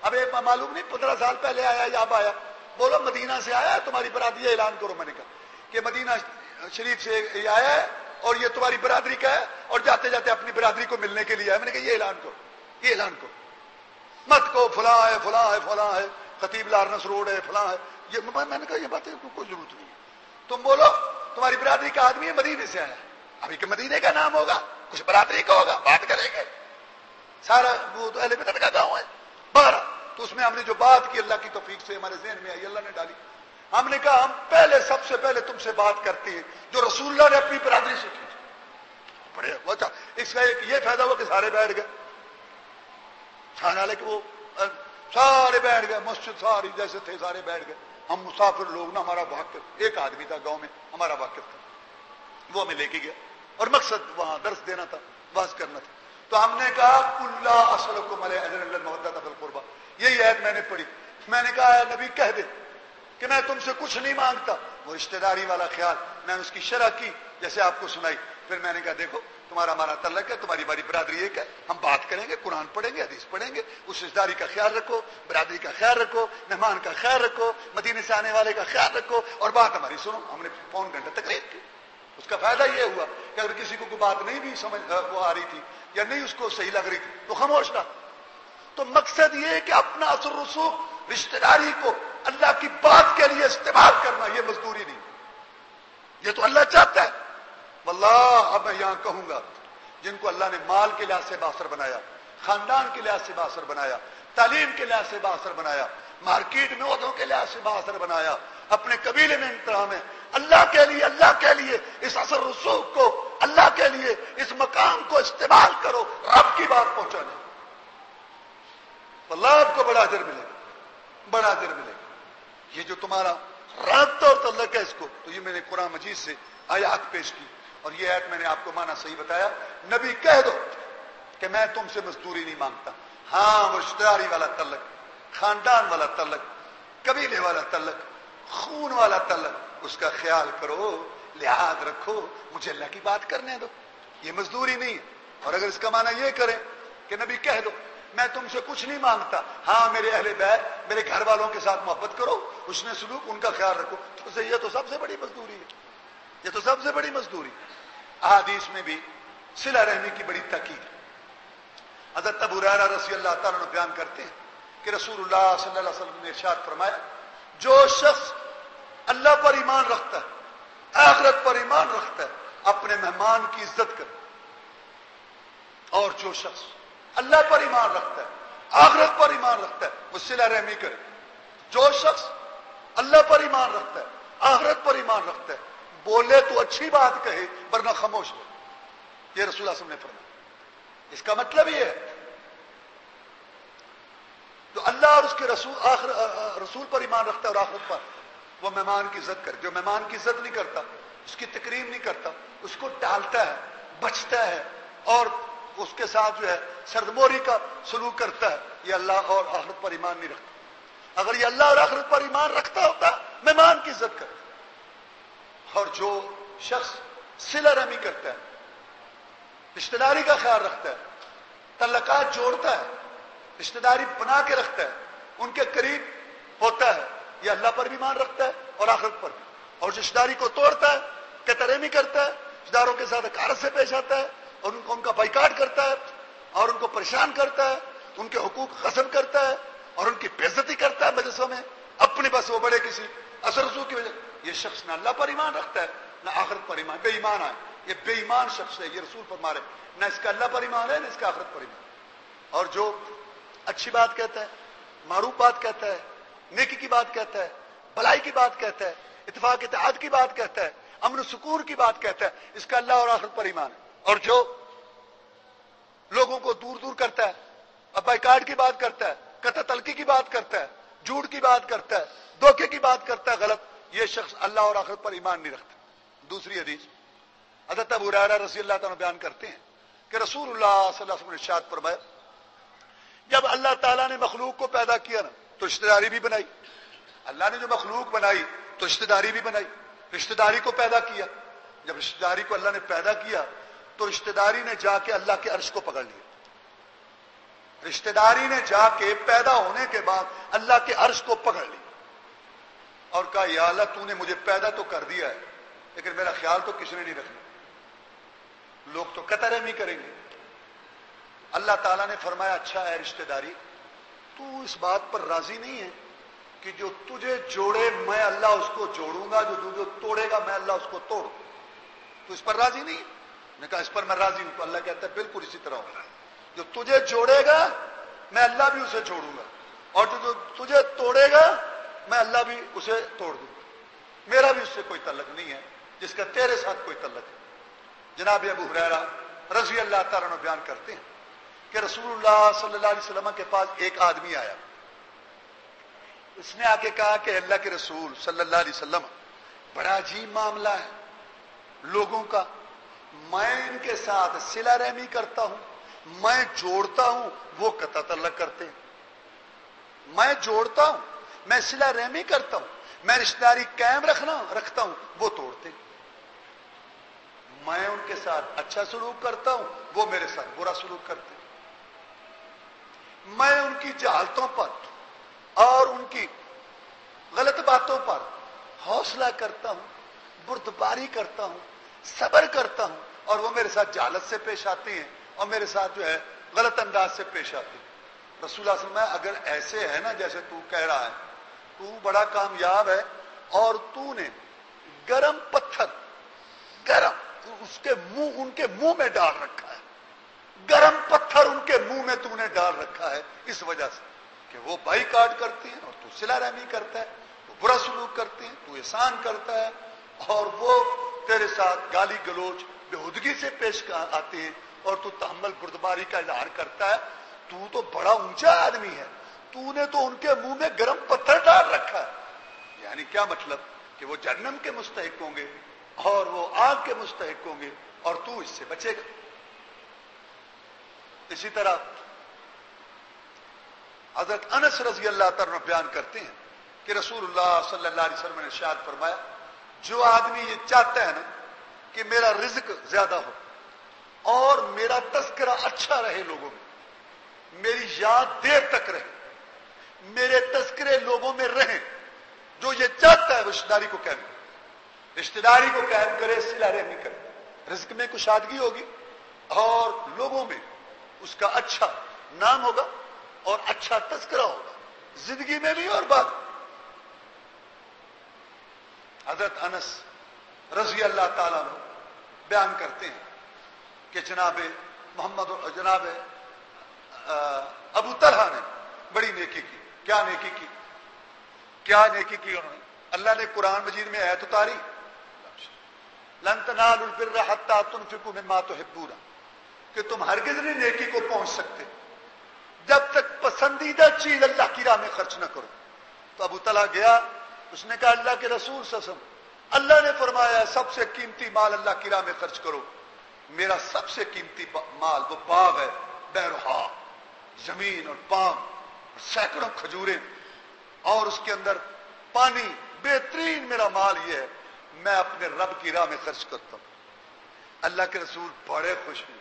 اب ایک معلوم نہیں 15 سال پہلے آیا یا اب آیا، بولو مدینہ سے آیا ہے تمہاری برادری، یہ اعلان کرو. میں نے کہا کہ مدینہ شریف سے یہ آیا ہے اور یہ تمہاری برادری کا ہے، اور جاتے جاتے اپنی برادری کو ملنے کے لیے آیا. میں نے کہا یہ اعلان کرو، یہ اعلان کرو، مت کو فلاں ہے فلاں ہے فلاں ہے، خطیب لارنس روڈ ہے فلاں ہے. یہ میں نے کہا یہ باتیں کوئی ضرورت نہیں ہے. تم بولو تمہاری برادری کا آدمی ہے، مدینے سے آیا ہے. ابھی کہ مدینے کا نام ہوگا، کچھ برادری کا ہوگا، بات کریں گے. سارا وہ تو اہل بیت کا گاؤں ہے. 12 تو اس میں ہم نے جو بات کی اللہ کی توفیق سے ہمارے ذہن میں آئی، اللہ نے ڈالی. ہم نے کہا ہم پہلے سب سے پہلے تم سے بات کرتے ہیں جو رسول اللہ نے اپنی برادری سے کی. بڑے اچھا، اس کا ایک یہ فائدہ ہوا کہ سارے بیٹھ گئے، کہ وہ سارے بیٹھ گئے، مسجد ساری جیسے تھے سارے بیٹھ گئے. ہم مسافر لوگ نا، ہمارا واقف ایک آدمی تھا گاؤں میں، ہمارا واقف تھا، وہ ہمیں لے کے گیا اور مقصد وہاں درس دینا تھا، واز کرنا تھا. تو ہم نے کہا قل لا اسألکم علیہ اجرا الا المودۃ فی القربى. یہی آیت میں نے پڑھی. میں نے کہا نبی کہہ دے کہ میں تم سے کچھ نہیں مانگتا. وہ رشتہ داری والا خیال میں نے اس کی شرح کی جیسے آپ کو سنائی. پھر میں نے کہا دیکھو تمہارا ہمارا تعلق ہے، تمہاری ہماری برادری ایک ہے، ہم بات کریں گے، قرآن پڑھیں گے، حدیث پڑھیں گے. اس رشتہ داری کا خیال رکھو، برادری کا خیال رکھو، مہمان کا خیال رکھو، مدینے سے آنے والے کا خیال رکھو، اور بات ہماری سنو. ہم نے پون گھنٹہ تقریر کی. اس کا فائدہ یہ ہوا کہ اگر کسی کو کوئی بات نہیں بھی سمجھ وہ آ رہی تھی یا نہیں اس کو صحیح لگ رہی تھی تو خاموش رہا. تو مقصد یہ ہے کہ اپنا اثر رسوخ رشتہ داری کو اللہ کی بات کے لیے استعمال کرنا، یہ مزدوری نہیں، یہ تو اللہ چاہتا ہے. واللہ اب میں یہاں کہوں گا جن کو اللہ نے مال کے لحاظ سے باثر بنایا، خاندان کے لحاظ سے بااثر بنایا, تعلیم کے لحاظ سے بااثر بنایا, مارکیٹ میں عہدوں کے لحاظ سے بااثر بنایا, اپنے قبیلے میں احترام ہے. اللہ کے لیے اس اثر رسوخ کو, اللہ کے لیے اس مقام کو استعمال کرو رب کی بات پہنچانے. اللہ آپ کو بڑا اجر ملے گا, بڑا اجر ملے گا. یہ جو تمہارا رابطہ اور تعلق ہے اس کو, تو یہ میں نے قرآن مجید سے آیات پیش کی, اور یہ آیت میں نے آپ کو معنی صحیح بتایا. نبی کہہ دو کہ میں تم سے مزدوری نہیں مانگتا. ہاں وہ رشتہ داری والا تعلق, خاندان والا تعلق, قبیلے والا تعلق, خون والا تعلق, اس کا خیال کرو, لحاظ رکھو, مجھے اللہ کی بات کرنے دو, یہ مزدوری نہیں ہے. اور اگر اس کا معنی یہ کریں کہ نبی کہہ دو میں تم سے کچھ نہیں مانگتا, ہاں میرے اہل بیت, میرے گھر والوں کے ساتھ محبت کرو, حسن سلوک, ان کا خیال رکھو, تو یہ تو سب سے بڑی مزدوری ہے, یہ تو سب سے بڑی مزدوری. احادیث میں بھی صلہ رحمی کی بڑی تاکید ہے. حضرت ابو ہریرہ رضی اللہ تعالیٰ عنہ بیان کرتے ہیں کہ رسول اللہ صلی اللہ علیہ وسلم نے ارشاد فرمایا, جو شخص اللہ پر ایمان رکھتا ہے, آخرت پر ایمان رکھتا ہے, اپنے مہمان کی عزت کرے. اور جو شخص اللہ پر ایمان رکھتا ہے, آخرت پر ایمان رکھتا ہے, وہ صلہ رحمی کرے. جو شخص اللہ پر ایمان رکھتا ہے, آخرت پر ایمان رکھتا ہے, بولے تو اچھی بات کہے ورنہ خاموش رہے. یہ رسول اللہ صلی اللہ علیہ وسلم نے فرمایا. اس کا مطلب یہ ہے جو اللہ اور اس کے رسول پر ایمان رکھتا ہے اور آخرت پر, وہ مہمان کی عزت کرے. جو مہمان کی عزت نہیں کرتا, اس کی تکریم نہیں کرتا, اس کو ٹالتا ہے, بچتا ہے, اور اس کے ساتھ جو ہے سردموری کا سلوک کرتا ہے, یہ اللہ اور آخرت پر ایمان نہیں رکھتا. اگر یہ اللہ اور آخرت پر ایمان رکھتا ہوتا, مہمان کی عزت کرتا. اور جو شخص صلہ رحمی کرتا ہے, رشتہ داری کا خیال رکھتا ہے, تعلقات جوڑتا ہے, رشتہ داری بنا کے رکھتا ہے, ان کے قریب ہوتا ہے, یہ اللہ پر بھی ایمان رکھتا ہے اور آخرت پر بھی. اور جو رشتہ داری کو توڑتا ہے, قطع رحمی کرتا ہے, رشتہ داروں کے ساتھ حقارت سے پیش آتا ہے, اور ان کا بائیکاٹ کرتا ہے, اور ان کو پریشان کرتا ہے, ان کے حقوق غصب کرتا ہے, اور ان کی بے عزتی کرتا ہے مجلسوں میں, اپنے بس وہ بڑے کسی اثر رسوخ کی وجہ. یہ شخص نہ اللہ پر ایمان رکھتا ہے نہ آخرت پر ایمان, بے ایمان ہے. یہ بے ایمان شخص ہے, یہ رسول فرما رہے, نہ اس کا اللہ پر ایمان ہے نہ اس کا آخرت پر ایمان. اور جو اچھی بات کہتا ہے, معروف بات کہتا ہے, نیکی کی بات کہتا ہے, بھلائی کی بات کہتا ہے, اتفاق اتحاد کی بات کہتا ہے, امن و سکون کی بات کہتا ہے, اس کا اللہ اور آخرت پر ایمان ہے. اور جو لوگوں کو دور دور کرتا ہے, بائیکاٹ کی بات کرتا ہے, قطع تلقی کی بات کرتا ہے, جھوٹ کی بات کرتا ہے, دھوکے کی بات کرتا ہے غلط, یہ شخص اللہ اور آخرت پر ایمان نہیں رکھتا. دوسری حدیث حضرت ابو ہریرہ رضی اللہ تعالیٰ بیان کرتے ہیں کہ رسول اللہ صلی اللہ علیہ وسلم نے ارشاد فرمایا, جب اللہ تعالیٰ نے مخلوق کو پیدا کیا نا تو رشتہ داری بھی بنائی. اللہ نے جو مخلوق بنائی تو رشتہ داری بھی بنائی, رشتہ داری کو پیدا کیا. جب رشتہ داری کو اللہ نے پیدا کیا تو رشتہ داری نے جا کے اللہ کے عرش کو پکڑ لیا. رشتہ داری نے جا کے پیدا ہونے کے بعد اللہ کے عرش کو پکڑ لیا اور کہا, یا اللہ تو نے مجھے پیدا تو کر دیا ہے لیکن میرا خیال تو کسی نے نہیں رکھنا. لوگ تو قطع رحمی کریں گے. اللہ تعالیٰ نے فرمایا, اچھا ہے رشتہ داری, تو اس بات پر راضی نہیں ہے کہ جو تجھے جوڑے میں اللہ اس کو جوڑوں گا, جو توڑے گا میں اللہ اس کو توڑ دوں, تو اس پر راضی نہیں. نے کہا اس پر میں راضی ہوں. تو اللہ کہتا ہے بالکل اسی طرح ہوگا, جو تجھے جوڑے گا میں اللہ بھی اسے جوڑوں گا, اور جو تجھے توڑے گا میں اللہ بھی اسے توڑ دوں گا. میرا بھی اس سے کوئی تعلق نہیں ہے جس کا تیرے ساتھ کوئی تعلق ہے. جناب ابو ہریرہ رضی اللہ تعالیٰ عنہ بیان کرتے ہیں کہ رسول اللہ صلی اللہ علیہ وسلم کے پاس ایک آدمی آیا. اس نے آ کے کہا کہ اللہ کے رسول صلی اللہ علیہ وسلم, بڑا عجیب معاملہ ہے لوگوں کا, میں ان کے ساتھ صلہ رحمی کرتا ہوں, میں جوڑتا ہوں, وہ قطع تعلق کرتے ہیں. میں جوڑتا ہوں, میں صلہ رحمی کرتا ہوں, میں رشتہ داری قائم رکھتا ہوں, وہ توڑتے ہیں. میں ان کے ساتھ اچھا سلوک کرتا ہوں, وہ میرے ساتھ برا سلوک کرتے ہیں. میں ان کی جہالتوں پر اور ان کی غلط باتوں پر حوصلہ کرتا ہوں, بردباری کرتا ہوں, صبر کرتا ہوں, اور وہ میرے ساتھ جہالت سے پیش آتے ہیں اور میرے ساتھ جو ہے غلط انداز سے پیش آتے ہیں. رسول اللہ صلی اللہ علیہ وسلم, اگر ایسے ہے نا جیسے تو کہہ رہا ہے, تو بڑا کامیاب ہے, اور تو نے گرم پتھر گرم ان کے منہ میں ڈال رکھا ہے, گرم پتھر ان کے منہ میں تو نے ڈال رکھا ہے اس وجہ سے کہ وہ بائی کاٹ کرتی ہیں اور تو صلہ رحمی کرتا ہے، وہ برا سلوک کرتی ہیں، تو احسان کرتا ہے، اور وہ تیرے ساتھ گالی گلوچ بےہودگی سے پیش آتے ہیں اور تو تحمل بردباری کا اظہار کرتا ہے، تو بڑا اونچا آدمی ہے، تو نے تو ان کے منہ میں گرم پتھر ڈال رکھا ہے۔ یعنی کیا مطلب کہ وہ جہنم کے مستحق ہوں گے اور وہ آگ کے مستحق ہوں گے اور تو اس سے بچے گا۔ اسی طرح حضرت انس رضی اللہ تعالیٰ بیان کرتے ہیں کہ رسول اللہ صلی اللہ علیہ وسلم نے ارشاد فرمایا، جو آدمی یہ چاہتا ہے نا کہ میرا رزق زیادہ ہو اور میرا تذکرہ اچھا رہے لوگوں میں، میری یاد دیر تک رہے، میرے تذکرے لوگوں میں رہیں، جو یہ چاہتا ہے رشتہ داری کو قائم کرے، رشتہ داری کو قائم کرے، صلہ رحمی کرے، رزق میں کشادگی ہوگی اور لوگوں میں اس کا اچھا نام ہوگا اور اچھا تذکرہ ہوگا، زندگی میں بھی اور بعد۔ حضرت انس رضی اللہ تعالیٰ عنہ بیان کرتے ہیں کہ جناب ابو طلحہ نے بڑی نیکی کی۔ کیا نیکی کی؟ کیا نیکی کی انہوں نے؟ اللہ نے قرآن مجید میں آیت اتاری، لن تنالوا البر حتى تنفقوا مما تحبون، کہ تم ہرگز نہیں نیکی کو پہنچ سکتے جب تک پسندیدہ چیز اللہ کی راہ میں خرچ نہ کرو۔ تو ابو طلحہ گیا، اس نے کہا اللہ کے رسول صلی اللہ علیہ وسلم، اللہ نے فرمایا سب سے قیمتی مال اللہ کی راہ میں خرچ کرو، میرا سب سے قیمتی مال وہ باغ ہے، بیرہا، زمین اور پام اور سینکڑوں کھجوریں اور اس کے اندر پانی، بہترین میرا مال یہ ہے، میں اپنے رب کی راہ میں خرچ کرتا ہوں۔ اللہ کے رسول بڑے خوش ہوئے،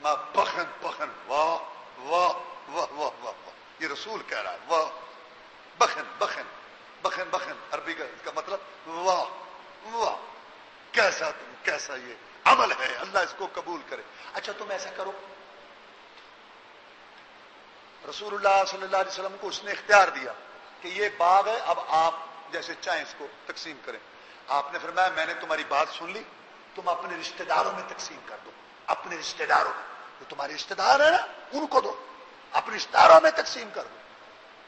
ماں بخن بخن، واہ واہ واہ واہ واہ واہ، یہ رسول کہہ رہا ہے، واہ بخن بخن بخن بخن، عربی کا اس کا مطلب واہ واہ، کیسا یہ عمل ہے، اللہ اس کو قبول کرے۔ اچھا تم ایسا کرو، رسول اللہ صلی اللہ علیہ وسلم کو اس نے اختیار دیا کہ یہ باغ ہے، اب آپ جیسے چاہیں اس کو تقسیم کریں۔ آپ نے فرمایا میں نے تمہاری بات سن لی، تم اپنے رشتہ داروں میں تقسیم کر دو، اپنے رشتہ داروں میں، جو تمہارے رشتہ دار ہیں نا ان کو دو، اپنے رشتہ داروں میں تقسیم کر دو۔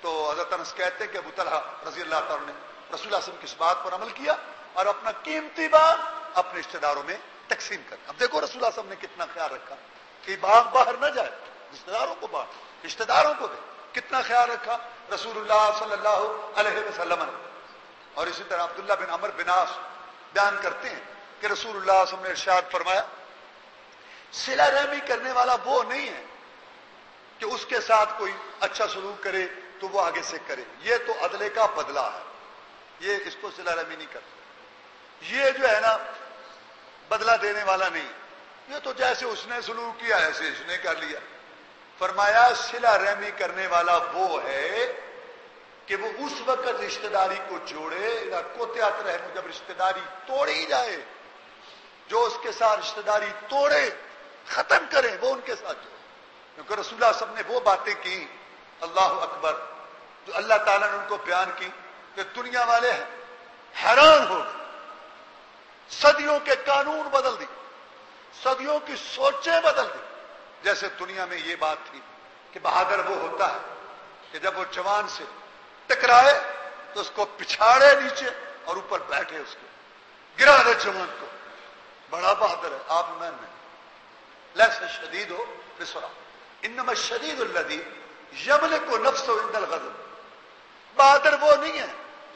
تو حضرت انس کہتے ہیں کہ ابو طلحہ رضی اللہ تعالیٰ نے رسول اللہ صلی اللہ علیہ وسلم کی اس بات پر عمل کیا اور اپنا قیمتی باغ اپنے رشتہ داروں میں تقسیم کر۔ اب دیکھو رسول اللہ صلی اللہ علیہ وسلم نے کتنا خیال رکھا کہ باغ باہر نہ جائے، رشتہ داروں کو بانٹ، رشتہ داروں کو دے، کتنا خیال رکھا رسول اللہ صلی اللہ علیہ وسلم نے۔ اور اسی طرح عبداللہ بن عمر بن عاص بیان کرتے ہیں کہ رسول اللہ صلی اللہ علیہ وسلم نے ارشاد فرمایا، صلہ رحمی کرنے والا وہ نہیں ہے کہ اس کے ساتھ کوئی اچھا سلوک کرے تو وہ آگے سے کرے، یہ تو عدلے کا بدلہ ہے، یہ اس کو صلہ رحمی نہیں کرتا، یہ جو ہے نا بدلہ دینے والا نہیں، یہ تو جیسے اس نے سلوک کیا ایسے اس نے کر لیا۔ فرمایا صلہ رحمی کرنے والا وہ ہے کہ وہ اس وقت رشتہ داری کو جوڑے، قطعت رحم، جب رشتہ داری توڑی جائے، جو اس کے ساتھ رشتہ داری توڑے ختم کرے وہ ان کے ساتھ جوڑے، کیونکہ رسول اللہ صلی اللہ علیہ وسلم نے وہ باتیں کی، اللہ اکبر، جو اللہ تعالیٰ نے ان کو بیان کی کہ دنیا والے حیران ہو گئے، صدیوں کے قانون بدل دی، صدیوں کی سوچیں بدل دی۔ جیسے دنیا میں یہ بات تھی کہ بہادر وہ ہوتا ہے کہ جب وہ جوان سے ٹکرائے تو اس کو پچھاڑے نیچے اور اوپر بیٹھے، اس کو گرا دے جوان کو، بڑا بہادر ہے۔ آپ میں لیس شدید ہو بسرا، انما الشدید الذی یملک نفسہ عند الغضب، بہادر وہ نہیں ہے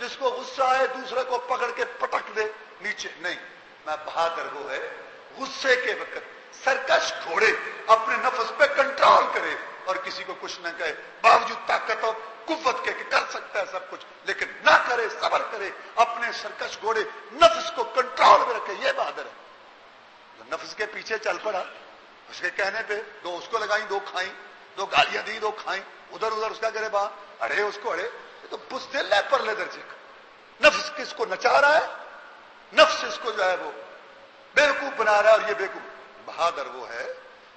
جس کو غصہ آئے دوسرے کو پکڑ کے پٹک دے نیچے، نہیں، میں بہادر وہ ہے غصے کے وقت سرکش گھوڑے اپنے نفس پہ کنٹرول کرے اور کسی کو کچھ نہ کہے، باوجود طاقت اور قوت کے کہ کر سکتا ہے سب کچھ، لیکن نہ کرے، صبر کرے، اپنے سرکش گھوڑے نفس کو کنٹرول میں رکھے، یہ بہادر ہے۔ جو نفس کے پیچھے چل پڑا، اس کے کہنے پہ دو اس کو لگائیں، دو کھائیں، دو گالیاں دی، دو کھائیں، ادھر ادھر اس کا کرے باہر اڑے اس کو اڑے، یہ تو بزدل ہے پرلے درجے کا۔ نفس کس کو نچا رہا ہے، نفس اس کو جو ہے وہ بیوقوف بنا رہا ہے، اور یہ بیوقوف۔ بہادر وہ ہے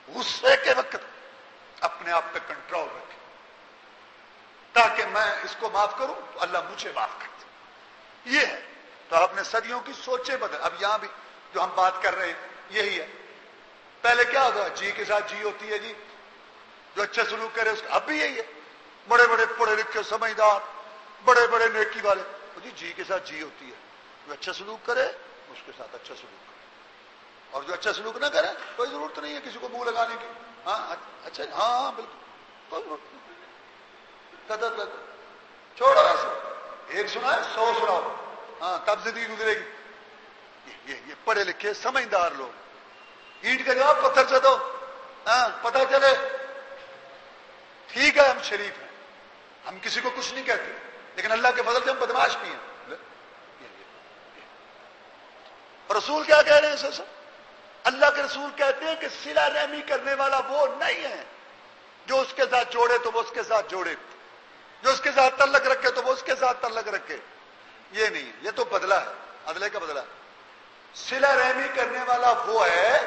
غصے کے وقت اپنے آپ پہ کنٹرول رکھے تاکہ میں اس کو معاف کروں تو اللہ مجھے معاف کر دے، یہ ہے۔ تو آپ نے صدیوں کی سوچیں بدل، اب یہاں بھی جو ہم بات کر رہے ہیں یہی ہے۔ پہلے کیا ہوتا ہے، جی کے ساتھ جی ہوتی ہے جی، جو اچھے سلوک کرے اس کا اب بھی یہی ہے. بڑے بڑے پڑھے لکھے سمجھدار بڑے بڑے نیکی والے جی کے ساتھ جی ہوتی ہے. جو اچھا سلوک کرے اس کے ساتھ اچھا سلوک کرے, اور جو اچھا سلوک نہ کرے کوئی ضرورت نہیں ہے کسی کو منہ لگانے کی. ہاں اچھا ہاں بالکل کوئی ضرورت نہیں, قدر لگ چھوڑو ایسے. ایک سنا ہے 100 سناؤ, ہاں تب زندگی گزرے گی. یہ پڑھے لکھے سمجھدار لوگ, اینٹ کا جواب پتھر سے دو, ہاں پتہ چلے ٹھیک ہے ہم شریف ہیں, ہم کسی کو کچھ نہیں کہتے, لیکن اللہ کے فضل سے ہم بدماش بھی ہیں. رسول کیا کہہ رہے ہیں سر؟ اللہ کے رسول کہتے ہیں کہ صلہ رحمی کرنے والا وہ نہیں ہے جو اس کے ساتھ جوڑے تو وہ اس کے ساتھ جوڑے, جو اس کے ساتھ تعلق رکھے تو وہ اس کے ساتھ تعلق رکھے. یہ نہیں, یہ تو بدلہ ہے, عدلے کا بدلہ ہے. صلہ رحمی کرنے والا وہ ہے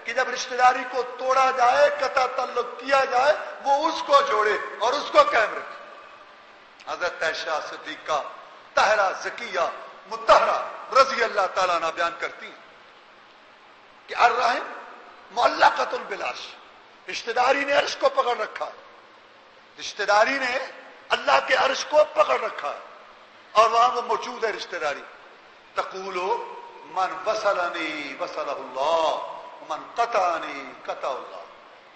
کہ جب رشتہ داری کو توڑا جائے, قطع تعلق کیا جائے, وہ اس کو جوڑے اور اس کو قائم رکھے. حضرت عائشہ صدیقہ طاہرہ زکیہ مطہرہ رضی اللہ تعالیٰ عنہ بیان کرتی ہیں کہ الرحم معلقۃ بالعرش, رشتہ داری نے عرش کو پکڑ رکھا ہے. رشتہ داری نے اللہ کے عرش کو پکڑ رکھا ہے اور وہاں وہ موجود ہے رشتہ داری. تقول من وصلنی وصلہ اللہ من قطعنی قطع اللہ.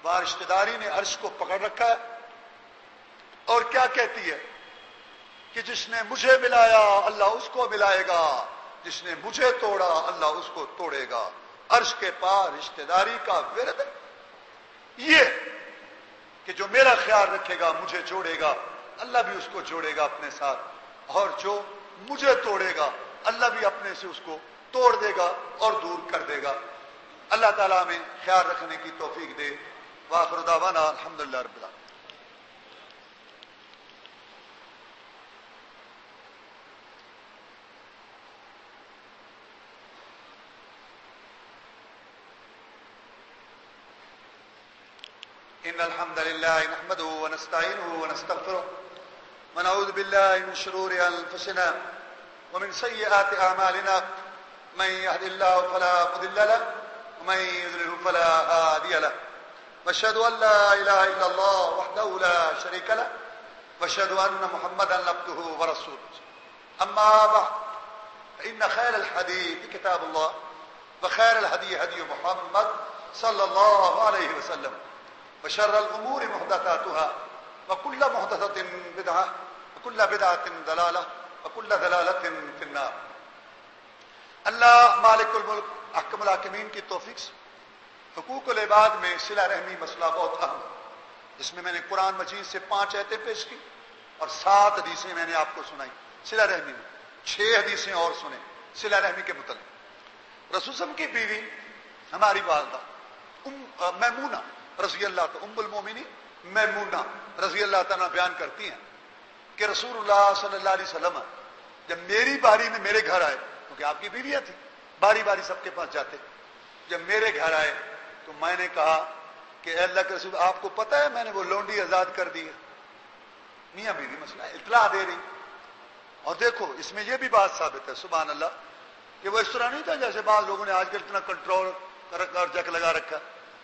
وہاں رشتہ داری نے عرش کو پکڑ رکھا ہے اور کیا کہتی ہے کہ جس نے مجھے ملایا اللہ اس کو ملائے گا, جس نے مجھے توڑا اللہ اس کو توڑے گا. عرش کے پار رشتہ داری کا ورد یہ کہ جو میرا خیال رکھے گا مجھے جوڑے گا اللہ بھی اس کو جوڑے گا اپنے ساتھ, اور جو مجھے توڑے گا اللہ بھی اپنے سے اس کو توڑ دے گا اور دور کر دے گا. اللہ تعالیٰ ہمیں خیال رکھنے کی توفیق دے. وآخر دعوانا الحمدللہ رب العالمین. إن الحمد لله نحمده ونستعينه ونستغفره ونعوذ بالله من شرور أنفسنا ومن سيئات أعمالنا من يهد الله فلا مضل له ومن يضلل فلا هادي له وأشهد أن لا إله إلا الله وحده لا شريك له وأشهد أن محمدا عبده ورسوله. أما بعد فإن خير الحديث كتاب الله وخير الهدي هدي محمد صلى الله عليه وسلم وشر الأمور محدثاتها وكل محدثة بدعة وكل بدعة ضلالة وكل ضلالة في النار. اللہ مالک الملک احکم الحاکمین کی توفیق سے حقوق العباد میں صلہ رحمی مسئلہ بہت اہم ہے, جس میں نے قرآن مجید سے 5 آیتیں پیش کی اور 7 حدیثیں میں نے آپ کو سنائی صلہ رحمی میں, 6 حدیثیں اور سنیں صلہ رحمی کے متعلق. رسول صلی اللہ علیہ وسلم کی بیوی ہماری والدہ میمونہ رضی اللہ تعالیٰ ام المومنین میمونہ رضی اللہ تعالیٰ بیان کرتی ہیں کہ رسول اللہ صلی اللہ علیہ وسلم جب میری باری میں میرے گھر آئے, کیونکہ آپ کی بیویاں تھیں, باری باری سب کے پاس جاتے, جب میرے گھر آئے تو میں نے کہا کہ اے اللہ کے رسول آپ کو پتہ ہے میں نے وہ لونڈی آزاد کر دی ہے. میاں بیوی مسئلہ اطلاع دے رہی, اور دیکھو اس میں یہ بھی بات ثابت ہے سبحان اللہ کہ وہ اس طرح نہیں تھا جیسے بعض لوگوں نے آج کل اتنا کنٹرول اور جک لگا رکھا.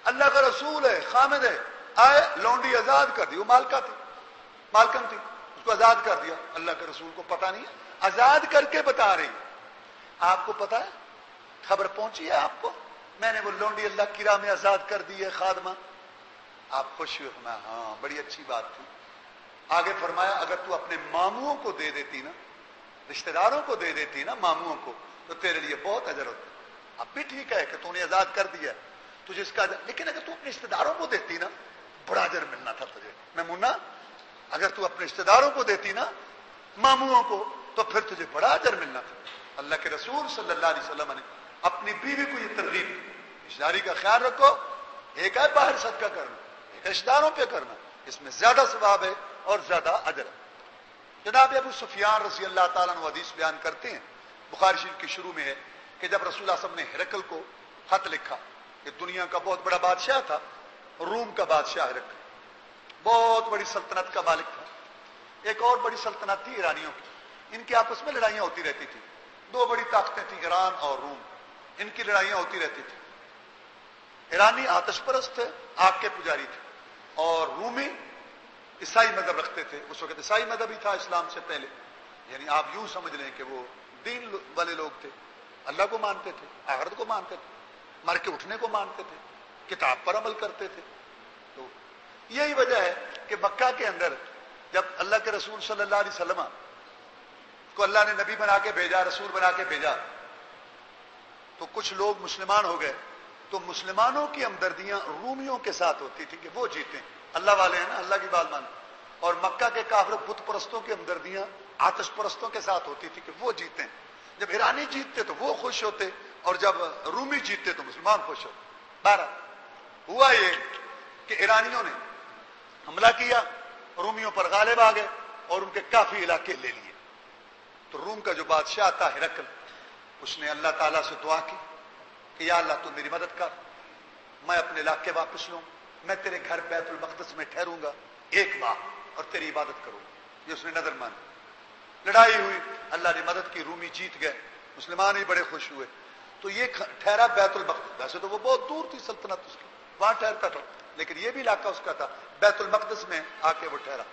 اللہ کا رسول ہے, خامد ہے, آئے لونڈی آزاد کر دی, وہ مالکہ تھی, مالکم تھی, اس کو آزاد کر دیا. اللہ کے رسول کو پتہ نہیں ہے, آزاد کر کے بتا رہی. آپ کو پتہ ہے, خبر پہنچی ہے آپ کو, میں نے وہ لونڈی اللہ کی راہ میں آزاد کر دی ہے خادمہ. آپ خوش ہوئے, فرمایا ہاں بڑی اچھی بات تھی. آگے فرمایا اگر تو اپنے ماموں کو دے دیتی نا, رشتہ داروں کو دے دیتی نا ماموں کو, تو تیرے لیے بہت اجر ہوتا. اب بھی ٹھیک ہے کہ تو نے آزاد کر دیا تجھے اس کا, لیکن اگر تو اپنے رشتہ داروں کو دیتی نا بڑا اجر ملنا تھا تجھے. میمونہ اگر تو اپنے رشتہ داروں کو دیتی نا ماموں کو تو پھر تجھے بڑا اجر ملنا تھا. اللہ کے رسول صلی اللہ علیہ وسلم نے اپنی بیوی کو یہ ترغیب دی, رشتہ داری کا خیال رکھو. ایک ہے باہر صدقہ کرنا, ایک رشتہ داروں پہ کرنا, اس میں زیادہ ثواب ہے اور زیادہ اجر ہے. جناب ابو سفیان رضی اللہ تعالیٰ عنہ حدیث بیان کرتے ہیں, بخاری شریف کی شروع میں ہے کہ جب رسول اللہ صلی اللہ علیہ وسلم نے ہرقل کو خط لکھا, کہ دنیا کا بہت بڑا بادشاہ تھا, روم کا بادشاہ ہرقل, بہت بڑی سلطنت کا مالک تھا. ایک اور بڑی سلطنت تھی ایرانیوں کی, ان کی آپس میں لڑائیاں ہوتی رہتی تھی. 2 بڑی طاقتیں تھیں, ایران اور روم, ان کی لڑائیاں ہوتی رہتی تھی. ایرانی آتش پرست تھے, آگ کے پجاری تھے, اور رومی عیسائی مذہب رکھتے تھے. اس وقت عیسائی مذہب ہی تھا اسلام سے پہلے. یعنی آپ یوں سمجھ لیں کہ وہ دین والے لوگ تھے, اللہ کو مانتے تھے, آخرت کو مانتے تھے, مر کے اٹھنے کو مانتے تھے, کتاب پر عمل کرتے تھے. تو یہی وجہ ہے کہ مکہ کے اندر جب اللہ کے رسول صلی اللہ علیہ وسلم کو اللہ نے نبی بنا کے بھیجا, رسول بنا کے بھیجا, تو کچھ لوگ مسلمان ہو گئے. تو مسلمانوں کی ہمدردیاں رومیوں کے ساتھ ہوتی تھی کہ وہ جیتیں, اللہ والے ہیں نا, اللہ کی بات مانیں. اور مکہ کے کافر بت پرستوں کی ہمدردیاں آتش پرستوں کے ساتھ ہوتی تھی کہ وہ جیتیں. جب ایرانی جیتتے تو وہ خوش ہوتے, اور جب رومی جیتتے تو مسلمان خوش ہوتے. بہرحال ہوا یہ کہ ایرانیوں نے حملہ کیا, رومیوں پر غالب آ گئے اور ان کے کافی علاقے لے لیے. تو روم کا جو بادشاہ تھا ہرقل, اس نے اللہ تعالیٰ سے دعا کی کہ یا اللہ تو میری مدد کر, میں اپنے علاقے واپس لوں, میں تیرے گھر بیت المقدس میں ٹھہروں گا 1 ماہ اور تیری عبادت کروں گا. یہ اس نے نظر مانی. لڑائی ہوئی, اللہ نے مدد کی, رومی جیت گئے, مسلمان ہی بڑے خوش ہوئے. تو یہ ٹھہرا بیت المقدس. ویسے تو وہ بہت دور تھی سلطنت اس کی, وہاں ٹھہرتا تھا, لیکن یہ بھی علاقہ اس کا تھا. بیت المقدس میں آ کے وہ ٹھہرا.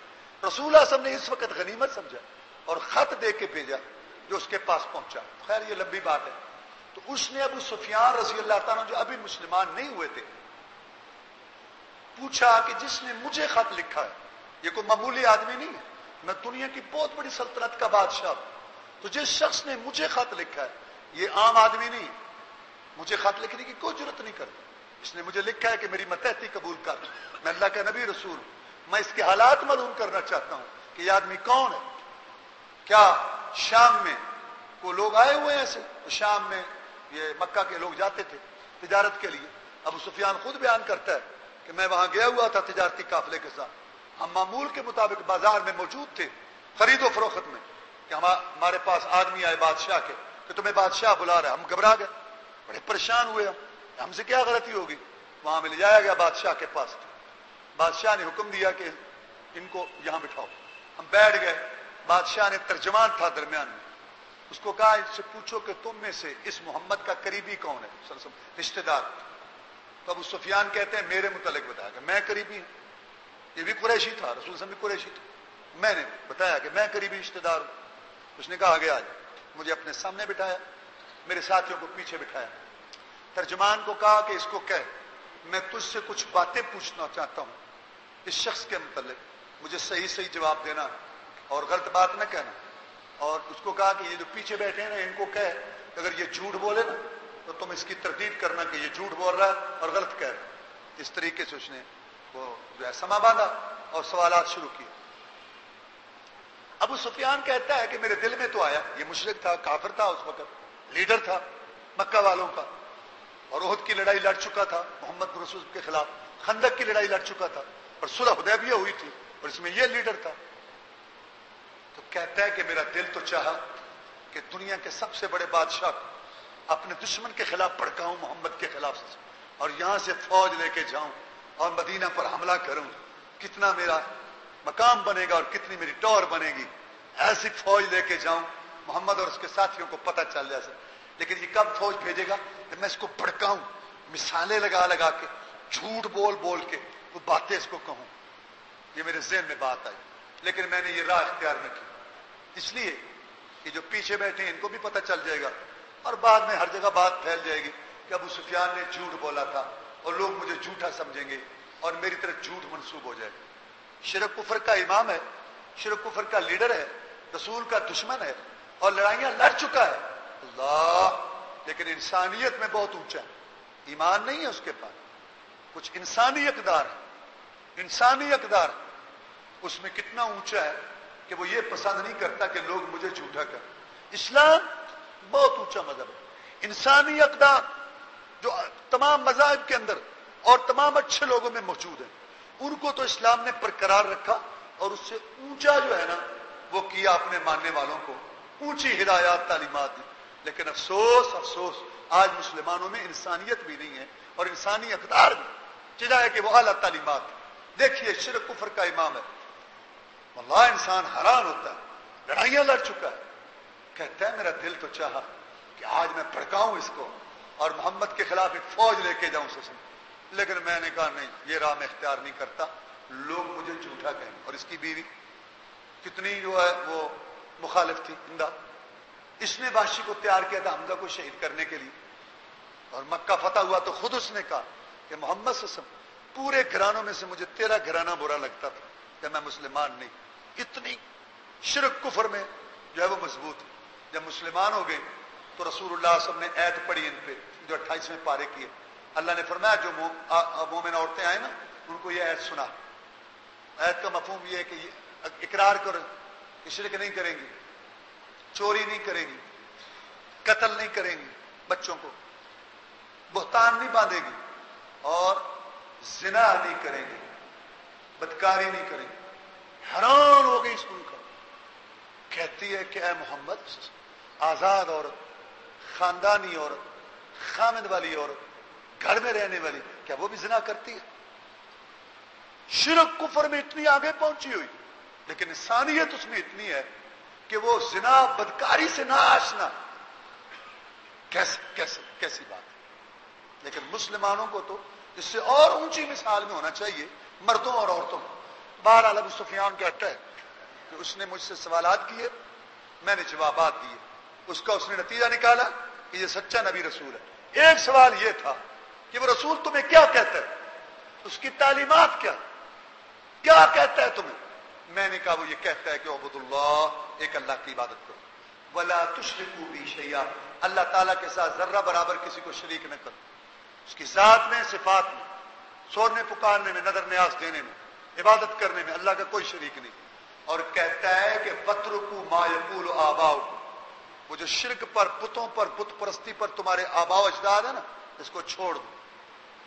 رسول اللہ صلی اللہ علیہ وسلم نے اس وقت غنیمت سمجھا اور خط دے کے بھیجا جو اس کے پاس پہنچا. خیر یہ لمبی بات ہے. تو اس نے ابو سفیان رضی اللہ تعالیٰ جو ابھی مسلمان نہیں ہوئے تھے, پوچھا کہ جس نے مجھے خط لکھا ہے, یہ کوئی معمولی آدمی نہیں ہے, میں دنیا کی بہت بڑی سلطنت کا بادشاہ ہوں, تو جس شخص نے مجھے خط لکھا ہے یہ عام آدمی نہیں, مجھے خط لکھنے کی کوئی ضرورت نہیں کرتا. اس نے مجھے لکھا ہے کہ میری متحدی قبول کر, میں اللہ کا نبی رسول, میں اس کے حالات معلوم کرنا چاہتا ہوں کہ یہ آدمی کون ہے. کیا شام میں کو لوگ آئے ہوئے ہیں ایسے؟ تو شام میں یہ مکہ کے لوگ جاتے تھے تجارت کے لیے. ابو سفیان خود بیان کرتا ہے کہ میں وہاں گیا ہوا تھا تجارتی قافلے کے ساتھ, ہم معمول کے مطابق بازار میں موجود تھے خرید و فروخت میں, کہ ہمارے پاس آدمی آئے بادشاہ کے کہ تمہیں بادشاہ بلا رہا ہے. ہم گھبرا گئے, بڑے پریشان ہوئے, ہم سے کیا غلطی ہوگی. وہاں میں لے جایا گیا بادشاہ کے پاس. بادشاہ نے حکم دیا کہ ان کو یہاں بٹھاؤ. ہم بیٹھ گئے. بادشاہ نے ترجمان تھا درمیان میں, اس کو کہا اس سے پوچھو کہ تم میں سے اس محمد کا قریبی کون ہے, رشتہ دار. تو ابو سفیان کہتے ہیں میرے متعلق بتایا کہ میں قریبی ہوں. یہ بھی قریشی تھا, رسول صلی اللہ علیہ وسلم بھی قریشی تھا. میں نے بتایا کہ میں قریبی رشتہ دار ہوں. اس نے کہا آگے آج, مجھے اپنے سامنے بٹھایا, میرے ساتھیوں کو پیچھے بٹھایا. ترجمان کو کہا کہ اس کو کہے میں تجھ سے کچھ باتیں پوچھنا چاہتا ہوں اس شخص کے متعلق, مجھے صحیح صحیح جواب دینا اور غلط بات نہ کہنا. اور اس کو کہا کہ یہ جو پیچھے بیٹھے ہیں نا ان کو کہے کہ اگر یہ جھوٹ بولے نا تو تم اس کی تردید کرنا کہ یہ جھوٹ بول رہا ہے اور غلط کہہ رہا ہے. اس طریقے سے اس نے وہ جو ہے سما باندھا اور سوالات شروع کیے. ابو سفیان کہتا ہے کہ میرے دل میں تو آیا, یہ مشرک تھا, کافر تھا, اس وقت لیڈر تھا مکہ والوں کا, اور احد کی لڑائی لڑ چکا تھا محمد رسول کے خلاف, خندق کی لڑائی لڑ چکا تھا, اور صلح حدیبیہ ہوئی تھی اور اس میں یہ لیڈر تھا. تو کہتا ہے کہ میرا دل تو چاہا کہ دنیا کے سب سے بڑے بادشاہ کو اپنے دشمن کے خلاف بھڑکاؤں, محمد کے خلاف, اور یہاں سے فوج لے کے جاؤں اور مدینہ پر حملہ کروں. کتنا میرا مقام بنے گا اور کتنی میری ٹور بنے گی. ایسی فوج لے کے جاؤں محمد اور اس کے ساتھیوں کو پتہ چل جائے. لیکن یہ کب فوج بھیجے گا کہ میں اس کو بھڑکاؤں, مثالیں لگا لگا کے, جھوٹ بول بول کے وہ باتیں اس کو کہوں. یہ میرے ذہن میں بات آئی, لیکن میں نے یہ راہ اختیار نہ کی, اس لیے کہ جو پیچھے بیٹھے ہیں ان کو بھی پتہ چل جائے گا اور بعد میں ہر جگہ بات پھیل جائے گی کہ ابو سفیان نے جھوٹ بولا تھا اور لوگ مجھے جھوٹا سمجھیں گے اور میری طرف جھوٹ منسوب ہو جائے گا. شرک کفر کا امام ہے, شرک کفر کا لیڈر ہے, رسول کا دشمن ہے اور لڑائیاں لڑ چکا ہے اللہ, لیکن انسانیت میں بہت اونچا ہے. ایمان نہیں ہے اس کے پاس, کچھ انسانی اقدار ہے, انسانی اقدار اس میں کتنا اونچا ہے کہ وہ یہ پسند نہیں کرتا کہ لوگ مجھے جھوٹا کریں. اسلام بہت اونچا مذہب ہے. انسانی اقدار جو تمام مذاہب کے اندر اور تمام اچھے لوگوں میں موجود ہیں, ان کو تو اسلام نے برقرار رکھا اور اس سے اونچا جو ہے نا وہ کیا اپنے ماننے والوں کو, اونچی ہدایات تعلیمات دی. لیکن افسوس افسوس آج مسلمانوں میں انسانیت بھی نہیں ہے اور انسانی اقدار بھی, چاہے کہ وہ اعلیٰ تعلیمات. دیکھیے شرک کفر کا امام ہے, واللہ انسان حیران ہوتا ہے, لڑائیاں لڑ چکا ہے, کہتا ہے میرا دل تو چاہا کہ آج میں بھڑکاؤں اس کو اور محمد کے خلاف ایک فوج لے کے جاؤں سسن, لیکن میں نے کہا نہیں, یہ راہ میں اختیار نہیں کرتا, لوگ مجھے جھوٹا کہیں گے. اور اس کی بیوی کتنی جو ہے وہ مخالف تھی حمزہ. اس نے وحشی کو تیار کیا تھا حمزہ کو شہید کرنے کے لیے. اور مکہ فتح ہوا تو خود اس نے کہا کہ محمد صلی اللہ علیہ وسلم پورے گھرانوں میں سے مجھے تیرا گھرانہ برا لگتا تھا کہ میں مسلمان نہیں. اتنی شرک کفر میں جو ہے وہ مضبوط. جب مسلمان ہو گئے تو رسول اللہ صلی اللہ علیہ وسلم نے ایت پڑھی ان پہ جو 28ویں پارے کی ہے. اللہ نے فرمایا جو مومن عورتیں آئیں نا ان کو یہ ایت سنا. ایت کا مفہوم یہ ہے کہ یہ اقرار کرو کہ شرک نہیں کریں گی, چوری نہیں کریں گی, قتل نہیں کریں گی, بچوں کو بہتان نہیں باندھے گی, اور زنا نہیں کریں گی, بدکاری نہیں کریں گی. حیران ہو گئی سن کر, کہتی ہے کہ اے محمد آزاد عورت, خاندانی عورت, خامد والی عورت, گھر میں رہنے والی, کیا وہ بھی زنا کرتی ہے؟ شرک کفر میں اتنی آگے پہنچی ہوئی, لیکن انسانیت اس میں اتنی ہے کہ وہ زنا بدکاری سے نہ آشنا. کیسی بات ہے. لیکن مسلمانوں کو تو اس سے اور اونچی مثال میں ہونا چاہیے, مردوں اور عورتوں کو. بہرحال ابو سفیان کہتا ہے کہ اس نے مجھ سے سوالات کیے, میں نے جوابات دیے. اس کا اس نے نتیجہ نکالا کہ یہ سچا نبی رسول ہے. ایک سوال یہ تھا کہ وہ رسول تمہیں کیا کہتا ہے, اس کی تعلیمات کیا کہتا ہے تمہیں؟ میں نے کہا وہ یہ کہتا ہے کہ عبد اللہ, ایک اللہ کی عبادت کرو, ولا تشرکوا بی شیئا, اللہ تعالیٰ کے ساتھ ذرہ برابر کسی کو شریک نہ کرو. اس کی ذات میں, صفات میں, سورنے پکارنے میں, نظر نیاز دینے میں, عبادت کرنے میں اللہ کا کوئی شریک نہیں. اور کہتا ہے کہ وَاتْرُكُوا مَا يَقُولُ آبَاؤُكُمْ, وہ جو شرک پر, بتوں پر, بت پرستی پر تمہارے آبا و اجداد ہے نا, اس کو چھوڑ دو.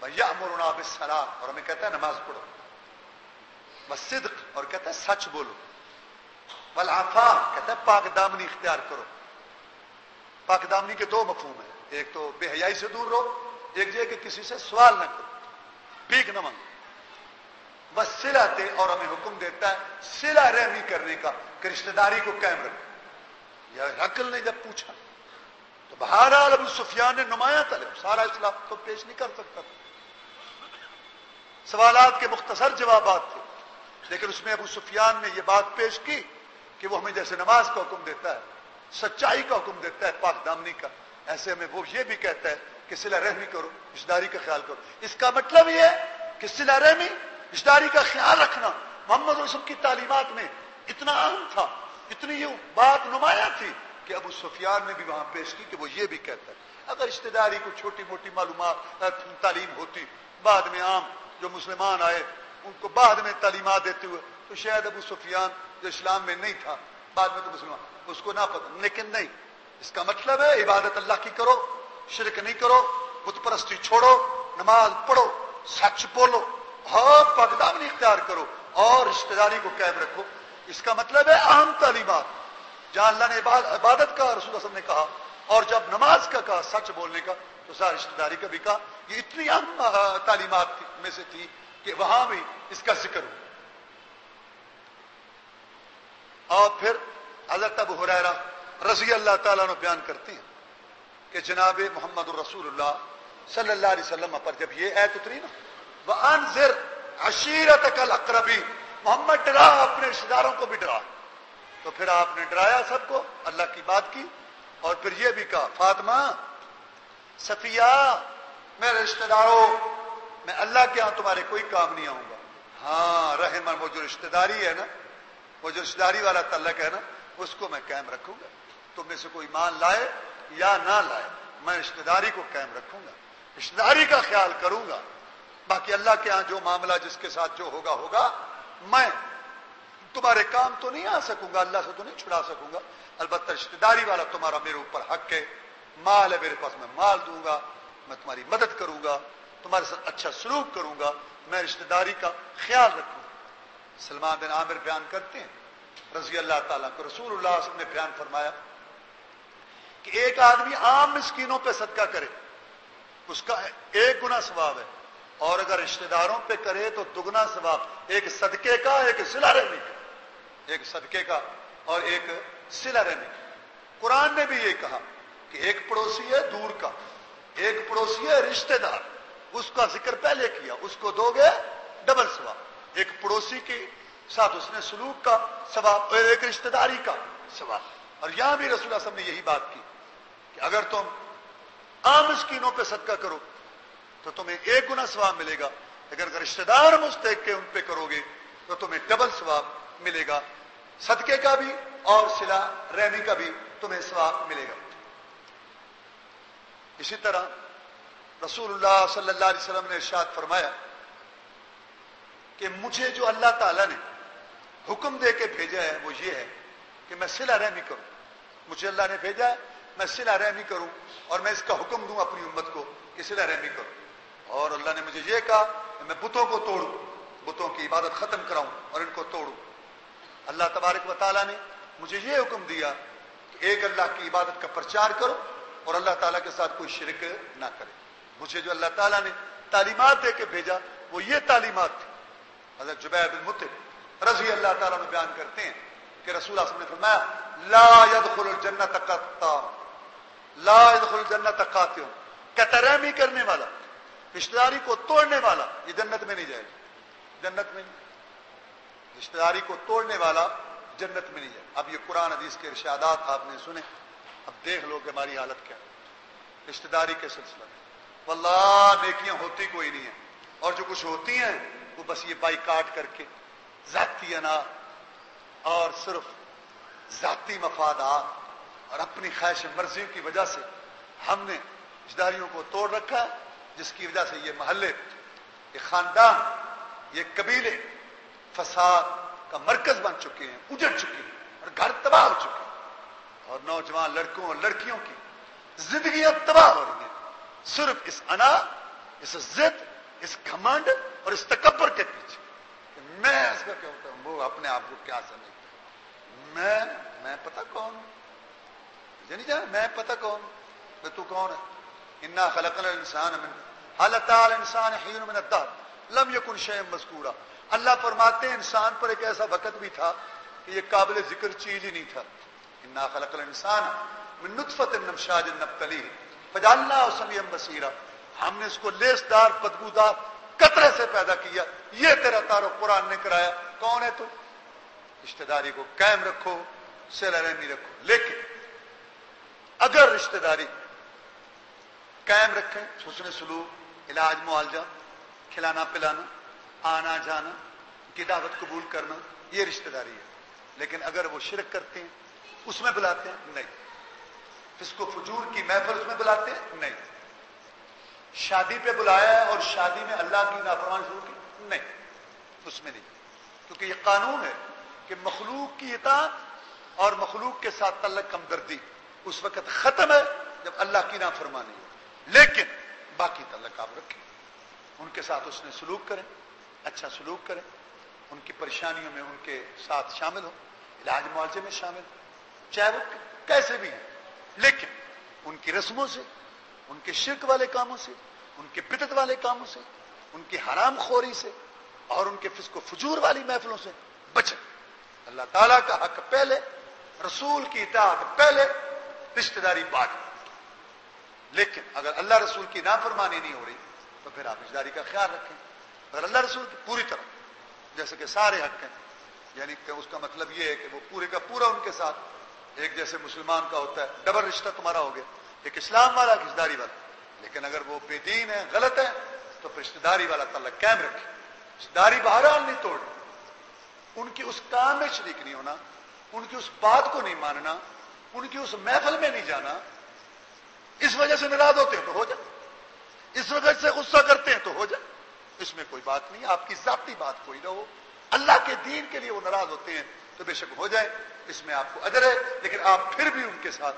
وَيَأْمُرُنَا بِالصَّلَاةِ, اور ہمیں کہتا ہے نماز پڑھو. وَالصِّدْقِ, اور کہتا ہے سچ بولو. وَالْعَفَافِ, کہتا ہے پاک دامنی اختیار کرو. پاک دامنی کے دو مفہوم ہیں, ایک تو بے حیائی سے دور رہو, ایک یہ کہ کسی سے سوال نہ کرو, بھیک نہ مانگو. وَالصِّلَةِ, اور ہمیں حکم دیتا ہے صلہ رحمی کرنے کا, کہ رشتہ داری کو قائم رکھو. یہ عقل نے جب پوچھا تو بہرحال ابو سفیان نے نمایاں طلب, سارا اسلام تو پیش نہیں کر سکتا, سوالات کے مختصر جوابات تھے, لیکن اس میں ابو سفیان نے یہ بات پیش کی کہ وہ ہمیں جیسے نماز کا حکم دیتا ہے, سچائی کا حکم دیتا ہے, پاک دامنی کا, ایسے ہمیں وہ یہ بھی کہتا ہے کہ صلہ رحمی کرو, رشتہ داری کا خیال کرو. اس کا مطلب یہ ہے کہ صلہ رحمی, رشتہ داری کا خیال رکھنا محمد رسول کی تعلیمات میں اتنا اہم تھا, اتنی یہ بات نمایاں تھی کہ ابو سفیان نے بھی وہاں پیش کی کہ وہ یہ بھی کہتا ہے اگر رشتہ داری کو چھوٹی موٹی معلومات تعلیم ہوتی, بعد میں عام جو مسلمان آئے ان کو بعد میں تعلیمات دیتے ہوئے, تو شاید ابو سفیان جو اسلام میں نہیں تھا, بعد میں تو مسلمان, اس کو نہ پتہ. لیکن نہیں, اس کا مطلب ہے عبادت اللہ کی کرو, شرک نہیں کرو, بت پرستی چھوڑو, نماز پڑھو, سچ بولو, اور پاک دامنی اختیار کرو, اور رشتہ داری کو قائم رکھو. اس کا مطلب ہے اہم تعلیمات. جہاں اللہ نے عبادت کا, رسول اللہ صلی اللہ علیہ وسلم نے کہا, اور جب نماز کا کہا, سچ بولنے کا, تو سارا رشتہ داری کا بھی کہا. یہ اتنی اہم تعلیمات میں سے تھی کہ وہاں بھی اس کا ذکر ہو. اور پھر حضرت ابو ہریرہ رضی اللہ تعالیٰ عنہ بیان کرتے ہیں کہ جناب محمد الرسول اللہ صلی اللہ علیہ وسلم پر جب یہ ایت اتری نا, وَأَنذِرْ عَشِيرَتَكَ الْأَقْرَبِينَ, محمد ڈرا, اپنے رشتہ داروں کو بھی ڈرا. تو پھر آپ نے ڈرایا سب کو, اللہ کی بات کی, اور پھر یہ بھی کہا فاطمہ, صفیہ, میرے رشتہ داروں, میں اللہ کے ہاں تمہارے کوئی کام نہیں آؤں گا. ہاں رحم, وہ جو رشتہ داری ہے نا, وہ جو رشتہ داری والا تعلق ہے نا, اس کو میں قائم رکھوں گا. تم میں سے کوئی مان لائے یا نہ لائے, میں رشتہ داری کو قائم رکھوں گا, رشتہ داری کا خیال کروں گا. باقی اللہ کے ہاں جو معاملہ جس کے ساتھ جو ہوگا ہوگا, میں تمہارے کام تو نہیں آ سکوں گا, اللہ سے تو نہیں چھڑا سکوں گا. البتہ رشتہ داری والا تمہارا میرے اوپر حق ہے, مال ہے میرے پاس, میں مال دوں گا, میں تمہاری مدد کروں گا, تمہارے ساتھ اچھا سلوک کروں گا, میں رشتہ داری کا خیال رکھوں گا. سلمان بن عامر بیان کرتے ہیں رضی اللہ تعالیٰ کو, رسول اللہ صلی اللہ علیہ وسلم نے بیان فرمایا کہ ایک آدمی عام مسکینوں پہ صدقہ کرے, اس کا 1 گنا ثواب ہے, اور اگر رشتہ داروں پہ کرے تو 2 گنا ثواب, ایک صدقے کا, ایک صلہ رحمی کا, ایک صدقے کا اور ایک صلہ رحمی کا. قرآن نے بھی یہ کہا کہ ایک پڑوسی ہے دور کا, ایک پڑوسی ہے رشتہ دار, اس کا ذکر پہلے کیا, اس کو دو گے ڈبل ثواب. ایک پڑوسی کے ساتھ اس نے سلوک کا ثواب اور ایک رشتہ داری کا ثواب. اور یہاں بھی رسول اللہ صلی اللہ علیہ وسلم نے یہی بات کی کہ اگر تم عام مسکینوں پہ صدقہ کرو تو تمہیں 1 گنا ثواب ملے گا، اگر رشتہ دار مستحق کے ان پہ کرو گے تو تمہیں ڈبل ثواب ملے گا. صدقے کا بھی اور صلہ رحمی کا بھی تمہیں ثواب ملے گا. اسی طرح رسول اللہ صلی اللہ علیہ وسلم نے ارشاد فرمایا کہ مجھے جو اللہ تعالیٰ نے حکم دے کے بھیجا ہے وہ یہ ہے کہ میں صلہ رحمی کروں. مجھے اللہ نے بھیجا ہے میں صلہ رحمی کروں اور میں اس کا حکم دوں اپنی امت کو کہ صلہ رحمی کروں. اور اللہ نے مجھے یہ کہا کہ میں بتوں کو توڑوں، بتوں کی عبادت ختم کراؤں اور ان کو توڑوں. اللہ تبارک و تعالیٰ نے مجھے یہ حکم دیا کہ ایک اللہ کی عبادت کا پرچار کرو اور اللہ تعالیٰ کے ساتھ کوئی شرک نہ کرے. مجھے جو اللہ تعالیٰ نے تعلیمات دے کے بھیجا وہ یہ تعلیمات تھی. حضرت جبیر بن مطعم رضی اللہ تعالیٰ میں بیان کرتے ہیں کہ رسول اللہ صلی اللہ علیہ وسلم نے فرمایا لا يدخل الجنت قطع، لا يدخل الجنت قاطع، قطع رحمی کرنے والا، رشتہ داری کو توڑنے والا یہ جنت میں نہیں جائے گا. جنت میں نہیں، رشتہ داری کو توڑنے والا جنت میں نہیں جائے. اب یہ قرآن حدیث کے ارشادات آپ نے سنے، اب دیکھ لو کہ ہماری حالت کیا ہے رشتہ داری کے سلسلے میں. واللہ نیکیاں ہوتی کوئی نہیں ہیں، اور جو کچھ ہوتی ہیں وہ بس یہ بائی کاٹ کر کے ذاتی انا اور صرف ذاتی مفادات اور اپنی خواہش مرضیوں کی وجہ سے ہم نے رشتہ داریوں کو توڑ رکھا، جس کی وجہ سے یہ محلے، یہ خاندان، یہ قبیلے فساد کا مرکز بن چکے ہیں، اجڑ چکے ہیں اور گھر تباہ ہو چکے ہیں، اور نوجوان لڑکوں اور لڑکیوں کی زندگیاں تباہ ہو رہی ہیں صرف اس انا، اس ضد، اس گھمنڈ اور اس تکبر کے پیچھے کہ میں اس کا کیا ہوتا ہوں، وہ اپنے آپ کو کیا سمجھتا میں پتہ کون ہوں، مجھے نہیں جانا میں پتہ کون ہوں، کہ تو کون ہے. انا خلقنا الانسان من هل اتى على الانسان حين من الدهر لم يكن شيئا مذكورا. اللہ فرماتے ہیں انسان پر ایک ایسا وقت بھی تھا کہ یہ قابل ذکر چیز ہی نہیں تھا. انا خلقنا الانسان من نطفة نمشاج نبتليه فجعلناه سميعا بصيرا. ہم نے اس کو لیسدار بدبودار قطرے سے پیدا کیا. یہ تیرا تعارف قرآن نے کرایا. کون ہے تو؟ رشتہ داری کو قائم رکھو، صلہ رحمی رکھو. لیکن اگر رشتہ داری قائم رکھیں، حسن سلوک، علاج معالجہ، کھلانا پلانا، آنا جانا، کی دعوت قبول کرنا، یہ رشتہ داری ہے. لیکن اگر وہ شرک کرتے ہیں، اس میں بلاتے ہیں نہیں، فسق و فجور کی محفل اس میں بلاتے ہیں نہیں، شادی پہ بلایا ہے اور شادی میں اللہ کی نافرمانی شروع کی نہیں، اس میں نہیں. کیونکہ یہ قانون ہے کہ مخلوق کی اطاعت اور مخلوق کے ساتھ تعلق ہمدردی اس وقت ختم ہے جب اللہ کی نافرمانی ہو. لیکن باقی تعلق آپ رکھیں، ان کے ساتھ اس نے سلوک کریں، اچھا سلوک کریں، ان کی پریشانیوں میں ان کے ساتھ شامل ہو، علاج معالجے میں شامل ہو، چاہے وہ کیسے بھی ہیں. لیکن ان کی رسموں سے، ان کے شرک والے کاموں سے، ان کے بدعت والے کاموں سے، ان کی حرام خوری سے اور ان کے فسق و فجور والی محفلوں سے بچیں. اللہ تعالیٰ کا حق پہلے، رسول کی اطاعت پہلے، رشتہ داری بعد. لیکن اگر اللہ رسول کی نافرمانی نہیں ہو رہی تو پھر آپ رشتہ داری کا خیال رکھیں. اگر اللہ رسول کی پوری طرح، جیسے کہ سارے حق ہیں، یعنی کہ اس کا مطلب یہ ہے کہ وہ پورے کا پورا ان کے ساتھ ایک جیسے مسلمان کا ہوتا ہے ڈبل رشتہ تمہارا ہو گیا، ایک اسلام والا ایک رشتہ داری والا. لیکن اگر وہ بے دین ہے، غلط ہے، تو پھر رشتہ داری والا تعلق قائم رکھے. رشتہ داری بہرحال نہیں توڑنی، ان کی اس کام میں شریک نہیں ہونا، ان کی اس بات کو نہیں ماننا، ان کی اس محفل میں نہیں جانا. اس وجہ سے ناراض ہوتے ہیں تو ہو جائے، اس وجہ سے غصہ کرتے ہیں تو ہو جائے، اس میں کوئی بات نہیں. آپ کی ذاتی بات کوئی نہ ہو، اللہ کے دین کے لیے وہ ناراض ہوتے ہیں تو بے شک ہو جائے، اس میں آپ کو اجر ہے. لیکن آپ پھر بھی ان کے ساتھ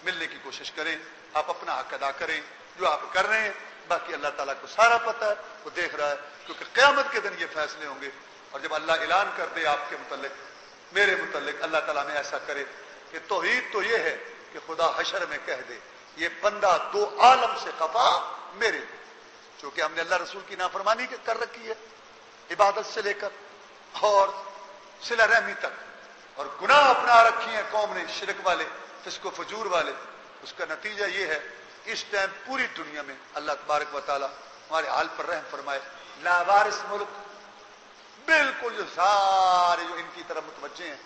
ملنے کی کوشش کریں، آپ اپنا حق ادا کریں جو آپ کر رہے ہیں. باقی اللہ تعالیٰ کو سارا پتہ ہے، وہ دیکھ رہا ہے، کیونکہ قیامت کے دن یہ فیصلے ہوں گے. اور جب اللہ اعلان کر دے آپ کے متعلق، میرے متعلق، اللہ تعالیٰ نے ایسا کرے کہ توحید تو یہ ہے کہ خدا حشر میں کہہ دے یہ بندہ دو عالم سے خفا میرے، چونکہ ہم نے اللہ رسول کی نافرمانی کر رکھی ہے عبادت سے لے کر اور صلہ رحمی تک، اور گناہ اپنا رکھی ہیں قوم نے شرک والے، فسق و فجور والے. اس کا نتیجہ یہ ہے اس ٹائم پوری دنیا میں اللہ تبارک و تعالیٰ ہمارے حال پر رحم فرمائے. لاوارث ملک بالکل جو سارے جو ان کی طرف متوجہ ہیں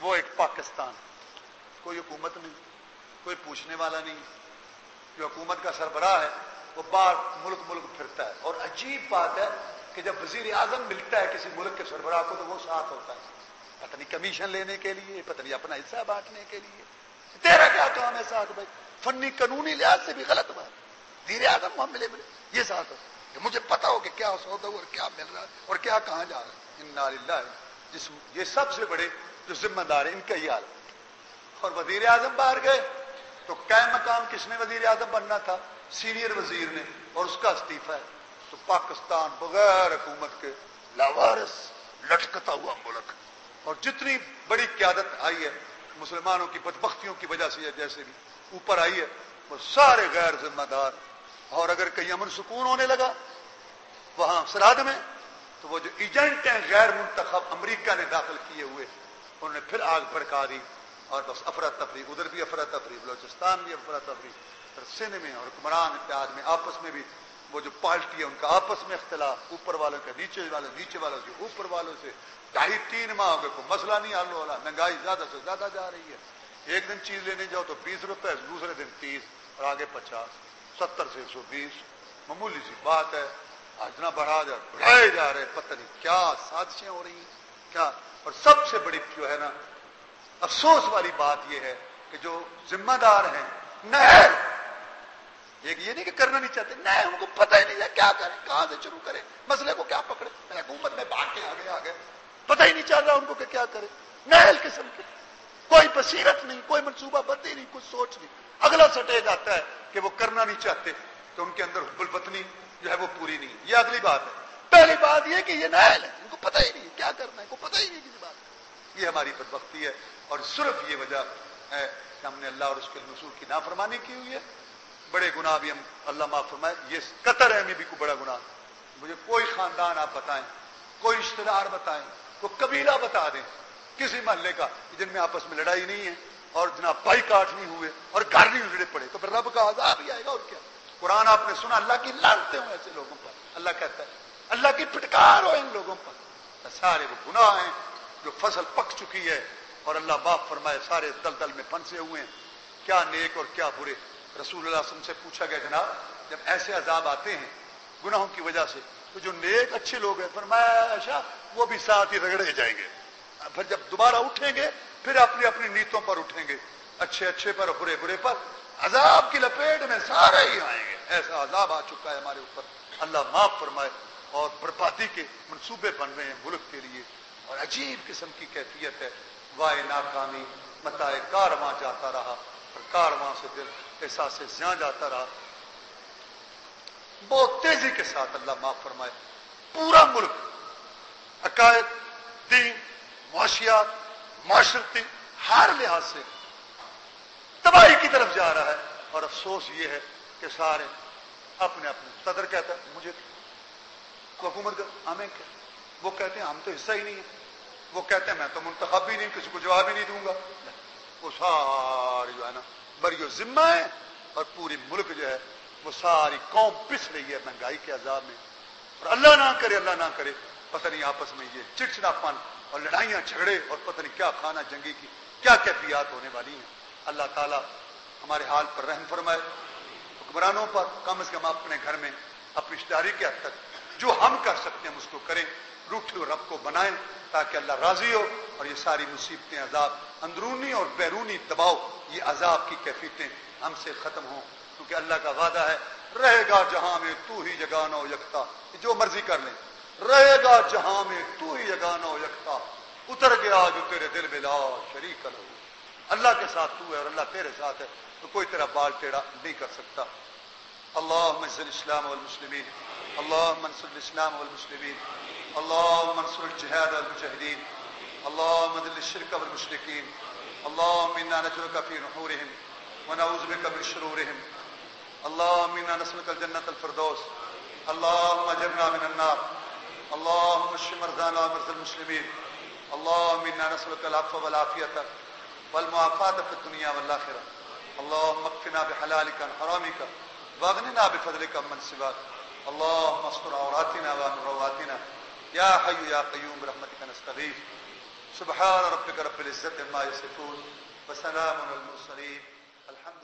وہ ایک پاکستان، کوئی حکومت نہیں، کوئی پوچھنے والا نہیں، جو حکومت کا سربراہ ہے وہ باہر ملک پھرتا ہے. اور عجیب بات ہے کہ جب وزیر اعظم ملتا ہے کسی ملک کے سربراہ کو تو وہ ساتھ ہوتا ہے، پتہ نہیں کمیشن لینے کے لیے، پتہ نہیں اپنا حصہ بانٹنے کے لیے. تیرا کیا کام ہے ساتھ بھائی؟ فنی قانونی لحاظ سے بھی غلط بات. وزیر اعظم وہاں ملے یہ ساتھ ہو کہ مجھے پتا ہو کہ کیا سودا اور کیا مل رہا ہے اور کیا کہاں جا رہا ہے. انا للہ، یہ سب سے بڑے جو ذمہ دار ہیں ان کا یہ حال. اور وزیر اعظم باہر گئے تو قائم مقام کس نے وزیر اعظم بننا تھا؟ سینئر وزیر نے، اور اس کا استعفیٰ ہے. تو پاکستان بغیر حکومت کے لاوارث لٹکتا ہوا ملک. اور جتنی بڑی قیادت آئی ہے مسلمانوں کی بدبختیوں کی وجہ سے جیسے بھی اوپر آئی ہے وہ سارے غیر ذمہ دار. اور اگر کہیں امن سکون ہونے لگا وہاں سرحد میں تو وہ جو ایجنٹ ہیں غیر منتخب امریکہ نے داخل کیے ہوئے انہوں نے پھر آگ بھڑکا دی اور بس افراتفری، ادھر بھی افراتفری، بلوچستان بھی افراتفری، سندھ میں اور حکمران اتحاد میں آپس میں بھی وہ جو پارٹی ہے ان کا آپس میں اختلاف، اوپر والوں کا نیچے والوں سے اوپر والوں سے. 2.5-3 ماہ ہو گئے کوئی مسئلہ نہیں حل ہو رہا. مہنگائی زیادہ سے زیادہ جا رہی ہے. ایک دن چیز لینے جاؤ تو 20 روپے، دوسرے دن 30 اور آگے 50، 70 سے 120. معمولی سی بات ہے، اتنا بڑھائے جا رہے، پتہ نہیں کیا سازشیں ہو رہی ہیں کیا. اور سب سے بڑی جو ہے نا افسوس والی بات یہ ہے کہ جو ذمہ دار ہیں نہر، ایک یہ نہیں کہ کرنا نہیں چاہتے، نہ ان کو پتہ ہی نہیں ہے کیا کریں، کہاں سے شروع کریں، مسئلے کو کیا پکڑے. حکومت میں بھاگ کے آگے پتہ ہی نہیں چل رہا ان کو کہ کیا کرے. نہل قسم کی کوئی بصیرت نہیں، کوئی منصوبہ بندی نہیں، کچھ سوچ نہیں. اگلا سٹیج آتا ہے کہ وہ کرنا نہیں چاہتے تو ان کے اندر حب الوطنی جو ہے وہ پوری نہیں. یہ اگلی بات ہے. پہلی بات یہ کہ یہ نہل ہے، ان کو پتہ ہی نہیں کیا کرنا ہے، کو پتہ ہی نہیں کسی بات. یہ ہماری بدبختی ہے اور صرف یہ وجہ ہے کہ ہم نے اللہ اور اس کے رسول کی نافرمانی کی ہوئی ہے. بڑے گناہ بھی ہم اللہ معاف فرمائے. یہ قطر ہے میں بھی کوئی بڑا گناہ. مجھے کوئی خاندان آپ بتائیں، کوئی رشتہ دار بتائیں، کوئی قبیلہ بتا دیں کسی محلے کا جن میں آپس میں لڑائی نہیں ہے اور جناب بائی کاٹ نہیں ہوئے اور گھر نہیں اجڑے پڑے، تو پھر رب کا عذاب ہی آئے گا. اور کیا قرآن آپ نے سنا، اللہ کی لعنتیں ہوں ایسے لوگوں پر. اللہ کہتا ہے اللہ کی پھٹکار ہو ان لوگوں پر. سارے وہ گناہ ہیں جو فصل پک چکی ہے اور اللہ معاف فرمائے سارے دلدل میں پھنسے ہوئے ہیں. کیا نیک اور کیا برے. رسول اللہ صلی اللہ علیہ وسلم سے پوچھا گیا جناب جب ایسے عذاب آتے ہیں گناہوں کی وجہ سے تو جو نیک اچھے لوگ ہیں فرمایا اچھا وہ بھی ساتھ ہی رگڑے جائیں گے. پھر جب دوبارہ اٹھیں گے پھر اپنی اپنی نیتوں پر اٹھیں گے، اچھے اچھے پر برے برے پر، عذاب کی لپیٹ میں سارے ہی آئیں گے. ایسا عذاب آ چکا ہے ہمارے اوپر. اللہ معاف فرمائے. اور بربادی کے منصوبے بن رہے ہیں ملک کے لیے اور عجیب قسم کی کیفیت ہے. وائے ناکامی متاع کارواں جاتا رہا اور کارواں سے دل احساس زیاں جاتا رہا. بہت تیزی کے ساتھ اللہ معاف فرمائے پورا ملک عقائد، دین، معاشیات، معاشرتی ہر لحاظ سے تباہی کی طرف جا رہا ہے. اور افسوس یہ ہے کہ سارے اپنے اپنے صدر کہتا ہے مجھے حکومت ہمیں کیا، وہ کہتے ہیں ہم تو حصہ ہی نہیں ہے، وہ کہتے ہیں میں تو منتخب ہی نہیں، کسی کو جواب ہی نہیں دوں گا. وہ ساری جو ہے نا بری و ذمہ ہے اور پوری ملک جو ہے وہ ساری قوم پس رہی ہے مہنگائی کے عذاب میں. اور اللہ نہ کرے پتہ نہیں آپس میں یہ چڑچڑاپن اور لڑائیاں جھگڑے اور پتہ نہیں کیا کھانا جنگی کی کیا کیفیات ہونے والی ہیں. اللہ تعالیٰ ہمارے حال پر رحم فرمائے. حکمرانوں پر کم از کم اپنے گھر میں اپنی رشتہ داری کے حد تک جو ہم کر سکتے ہیں اس کو کریں، روٹھے رب کو بنائیں تاکہ اللہ راضی ہو اور یہ ساری مصیبتیں، عذاب، اندرونی اور بیرونی دباؤ، یہ عذاب کی کیفیتیں ہم سے ختم ہوں. کیونکہ اللہ کا وعدہ ہے رہے گا جہاں میں تو ہی یگانہ و یکتا. جو مرضی کر لیں، رہے گا جہاں میں تو ہی یگانہ و یکتا، اتر گیا جو تیرے دل میں لا شریک لہو. اللہ کے ساتھ تو ہے اور اللہ تیرے ساتھ ہے تو کوئی تیرا بال ٹیڑھا نہیں کر سکتا. اللهم انصر الاسلام والمسلمين، اللهم انصر الاسلام والمسلمين، اللهم انصر الجهاد والمجاهدين، اللهم اذل الشرك والمشركين، اللهم انا نجعلك في نحورهم ونعوذ بك من شرورهم، اللهم انا نسألك الجنة الفردوس، اللهم اجرنا من النار، اللهم اشف مرضانا ومرضى المسلمين، اللهم انا نسألك العفو والعافية والمعافاة في الدنيا والآخرة، اللهم اكفنا بحلالك عن حرامك واغننا بفضلك عمن سواك، اللهم استر عوراتنا وامن رواتنا یا حی یا قیوم برحمتک نستغیث سبحان ربک رب العزت عما یصفون وسلام علی المرسلین الحمد